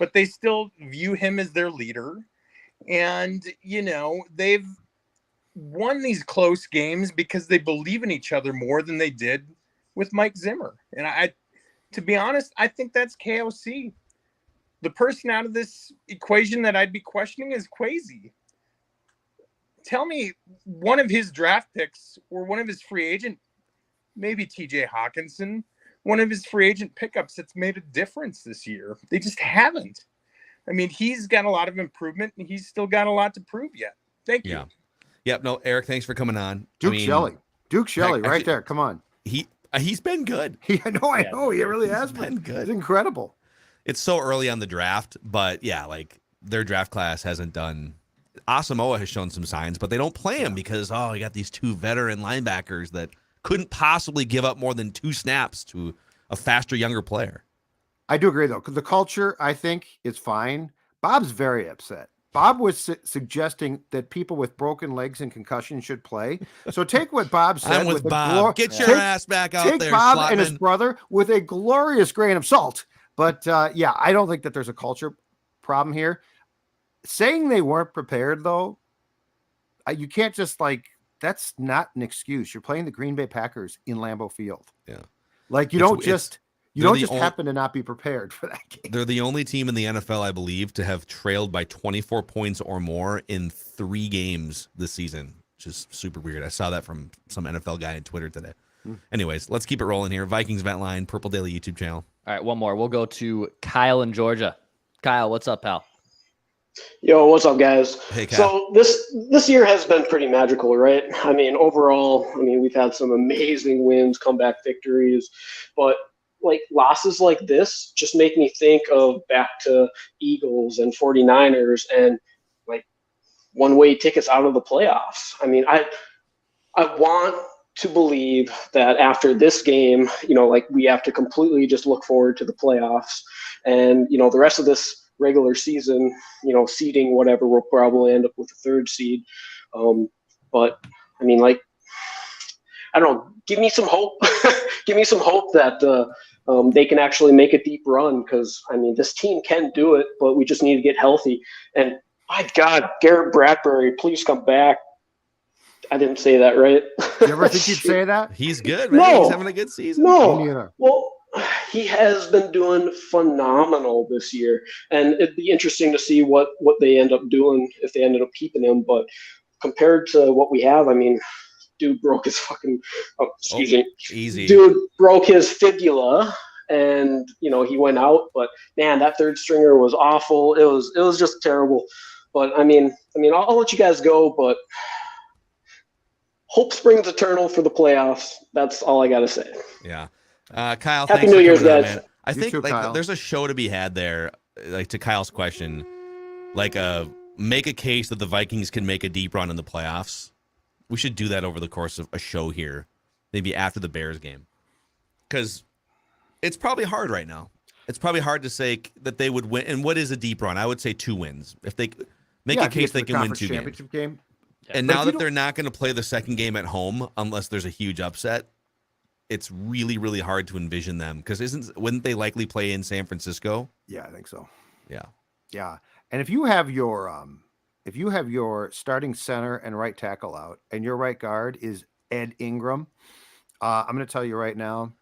but they still view him as their leader. And, you know, they've won these close games because they believe in each other more than they did with Mike Zimmer. And to be honest, I think that's KOC. The person out of this equation that I'd be questioning is Kwesi. Tell me one of his draft picks or one of his free agent, maybe TJ Hawkinson, one of his free agent pickups that's made a difference this year. They just haven't. I mean, he's got a lot of improvement and he's still got a lot to prove yet. Thank you. Yeah. Yep. No, Eric, thanks for coming on. Duke Shelley, right there. Come on. He's been good. I know. He really has been good. It's incredible. It's so early on the draft, but yeah, like their draft class hasn't done. Asamoah has shown some signs, but they don't play him because, you got these two veteran linebackers that couldn't possibly give up more than 2 snaps to a faster, younger player. I do agree, though, because the culture, I think, is fine. Bob's very upset. Bob was suggesting that people with broken legs and concussion should play. So take what Bob said. I'm with Bob. Get your ass back out there, Take Bob Slotman. and his brother with a glorious grain of salt. But, yeah, I don't think that there's a culture problem here. Saying they weren't prepared, though, you can't just, that's not an excuse. You're playing the Green Bay Packers in Lambeau Field. Yeah. Like, you don't just happen to not be prepared for that game. They're the only team in the NFL, I believe, to have trailed by 24 points or more in 3 games this season, which is super weird. I saw that from some NFL guy on Twitter today. Anyways, let's keep it rolling here. Vikings Vent Line, Purple Daily YouTube channel. All right, one more. We'll go to Kyle in Georgia. Kyle, what's up, pal? Yo, what's up, guys? Hey, Kyle. So this year has been pretty magical, right? I mean, overall, we've had some amazing wins, comeback victories, but losses like this just make me think of back to Eagles and 49ers and one-way tickets out of the playoffs. I mean, I want to believe that after this game, we have to completely just look forward to the playoffs and, the rest of this regular season, seeding, whatever, we'll probably end up with a 3rd seed. But I mean, I don't know, give me some hope. Give me some hope that they can actually make a deep run because, this team can do it, but we just need to get healthy. And my God, Garrett Bradbury, please come back. I didn't say that right. You ever think you'd say that? He's good, man. No. He's having a good season. No. Well, he has been doing phenomenal this year. And it'd be interesting to see what they end up doing if they ended up keeping him. But compared to what we have, dude broke his fucking easy. Dude broke his fibula and he went out, but man, that 3rd stringer was awful. It was just terrible. But I'll let you guys go, but hope springs eternal for the playoffs. That's all I gotta say. Yeah. Kyle, Happy thanks New for Year's, coming on, guys. man. I You think too, Kyle. there's a show to be had there, to Kyle's question, make a case that the Vikings can make a deep run in the playoffs. We should do that over the course of a show here, maybe after the Bears game, because it's probably hard right now. It's probably hard to say that they would win. And what is a deep run? I would say 2 wins. If they make a case they can win 2 games. Game. And now that they're not going to play the second game at home unless there's a huge upset, it's really, really hard to envision them because wouldn't they likely play in San Francisco? Yeah, I think so. Yeah. Yeah. And if you have your starting center and right tackle out and your right guard is Ed Ingram, I'm going to tell you right now,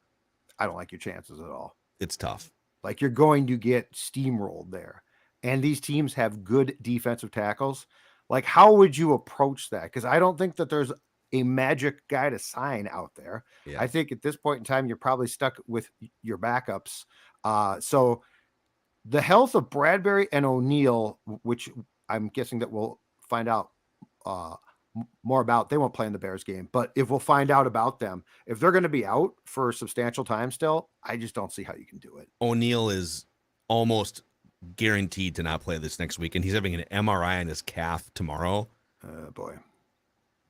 I don't like your chances at all. it's tough. Like you're going to get steamrolled there. And these teams have good defensive tackles. Like, how would you approach that? Because I don't think that there's a magic guy to sign out there. Yeah. I think at this point in time, you're probably stuck with your backups. So the health of Bradbury and O'Neal, which I'm guessing that we'll find out more about. They won't play in the Bears game, but if we'll find out about them, if they're going to be out for substantial time still, I just don't see how you can do it. O'Neal is almost guaranteed to not play this next week, and he's having an MRI on his calf tomorrow. Boy.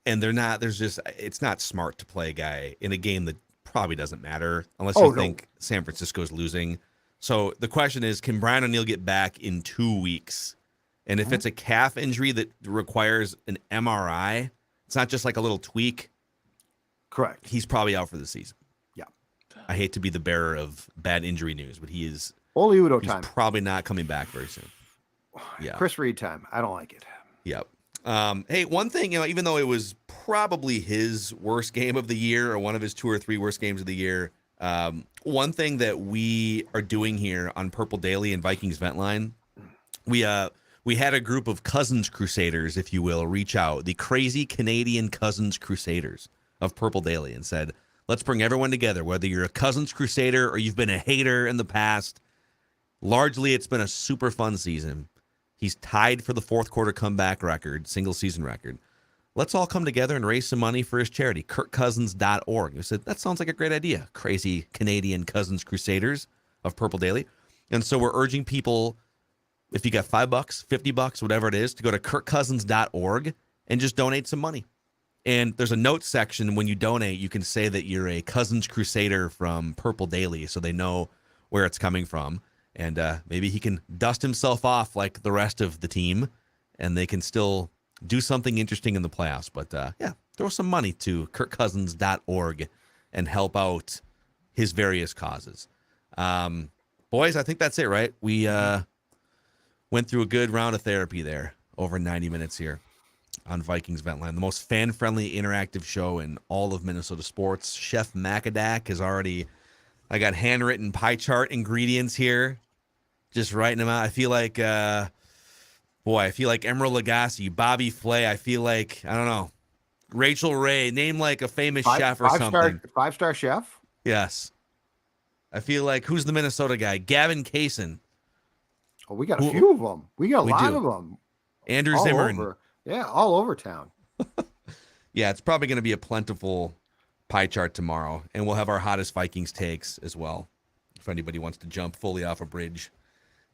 And it's not smart to play a guy in a game that probably doesn't matter unless you think San Francisco's losing. So the question is, can Brian O'Neal get back in 2 weeks? And if it's a calf injury that requires an MRI, it's not just like a little tweak. Correct. He's probably out for the season. Yeah. I hate to be the bearer of bad injury news, but he's time. Probably not coming back very soon. Yeah. Chris Reed time. I don't like it. Yep. Hey, one thing, even though it was probably his worst game of the year or one of his 2 or 3 worst games of the year, one thing that we are doing here on Purple Daily and Vikings Vent Line, we had a group of Cousins Crusaders, if you will, reach out, the crazy Canadian Cousins Crusaders of Purple Daily, and said, let's bring everyone together, whether you're a Cousins Crusader or you've been a hater in the past. Largely, it's been a super fun season. He's tied for the fourth quarter comeback record, single season record. Let's all come together and raise some money for his charity, kirkcousins.org. We said, that sounds like a great idea. Crazy Canadian Cousins Crusaders of Purple Daily. And so we're urging people, if you got $5, $50, whatever it is, to go to kirkcousins.org and just donate some money. And there's a notes section when you donate. You can say that you're a Cousins Crusader from Purple Daily so they know where it's coming from. And maybe he can dust himself off like the rest of the team, and they can still do something interesting in the playoffs. But, throw some money to kirkcousins.org and help out his various causes. Boys, I think that's it, right? We went through a good round of therapy there, over 90 minutes here on Vikings Vent Line, the most fan-friendly interactive show in all of Minnesota sports. Chef Macadac has already... I got handwritten pie chart ingredients here, just writing them out. I feel like, Emerald Lagasse, Bobby Flay. I feel like, I don't know, Rachel Ray. Name like a famous chef or something. 5-star chef? Yes. I feel like, who's the Minnesota guy? Gavin Kaysen. Oh, we got a few of them. We got a lot of them. Andrew Zimmern. Yeah, all over town. Yeah, it's probably going to be a plentiful pie chart tomorrow, and we'll have our hottest Vikings takes as well, if anybody wants to jump fully off a bridge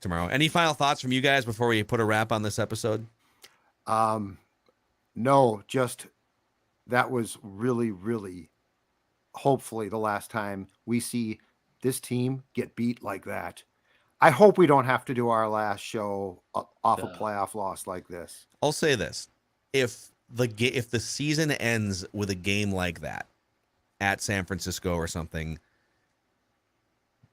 tomorrow. Any final thoughts from you guys before we put a wrap on this episode? No, just that was really, really hopefully the last time we see this team get beat like that. I hope we don't have to do our last show off a playoff loss like this. I'll say this. If the season ends with a game like that, at San Francisco or something,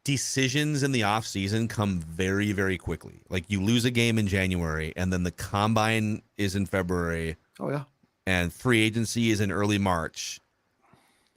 decisions in the offseason come very, very quickly. Like you lose a game in January and then the combine is in February. Oh, yeah. And free agency is in early March.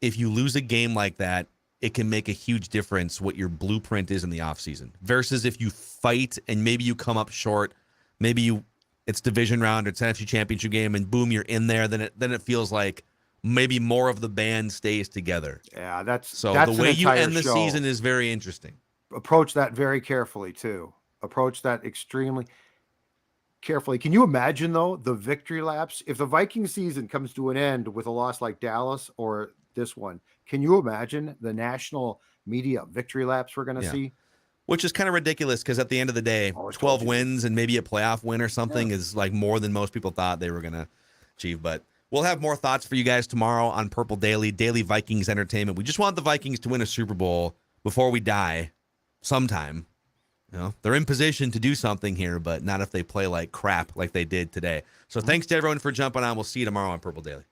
If you lose a game like that, it can make a huge difference what your blueprint is in the offseason versus if you fight and maybe you come up short, it's division round or it's NFC championship game and boom, you're in there. Then it feels like maybe more of the band stays together. Yeah, that's the way you end the season is very interesting. Approach that very carefully too. Approach that extremely carefully. Can you imagine though the victory laps? If the Viking season comes to an end with a loss like Dallas or this one, can you imagine the national media victory laps we're going to see? Which is kind of ridiculous because at the end of the day, 12 wins and maybe a playoff win or something is like more than most people thought they were going to achieve. But we'll have more thoughts for you guys tomorrow on Purple Daily Vikings Entertainment. We just want the Vikings to win a Super Bowl before we die sometime. They're in position to do something here, but not if they play like crap like they did today. So thanks to everyone for jumping on. We'll see you tomorrow on Purple Daily.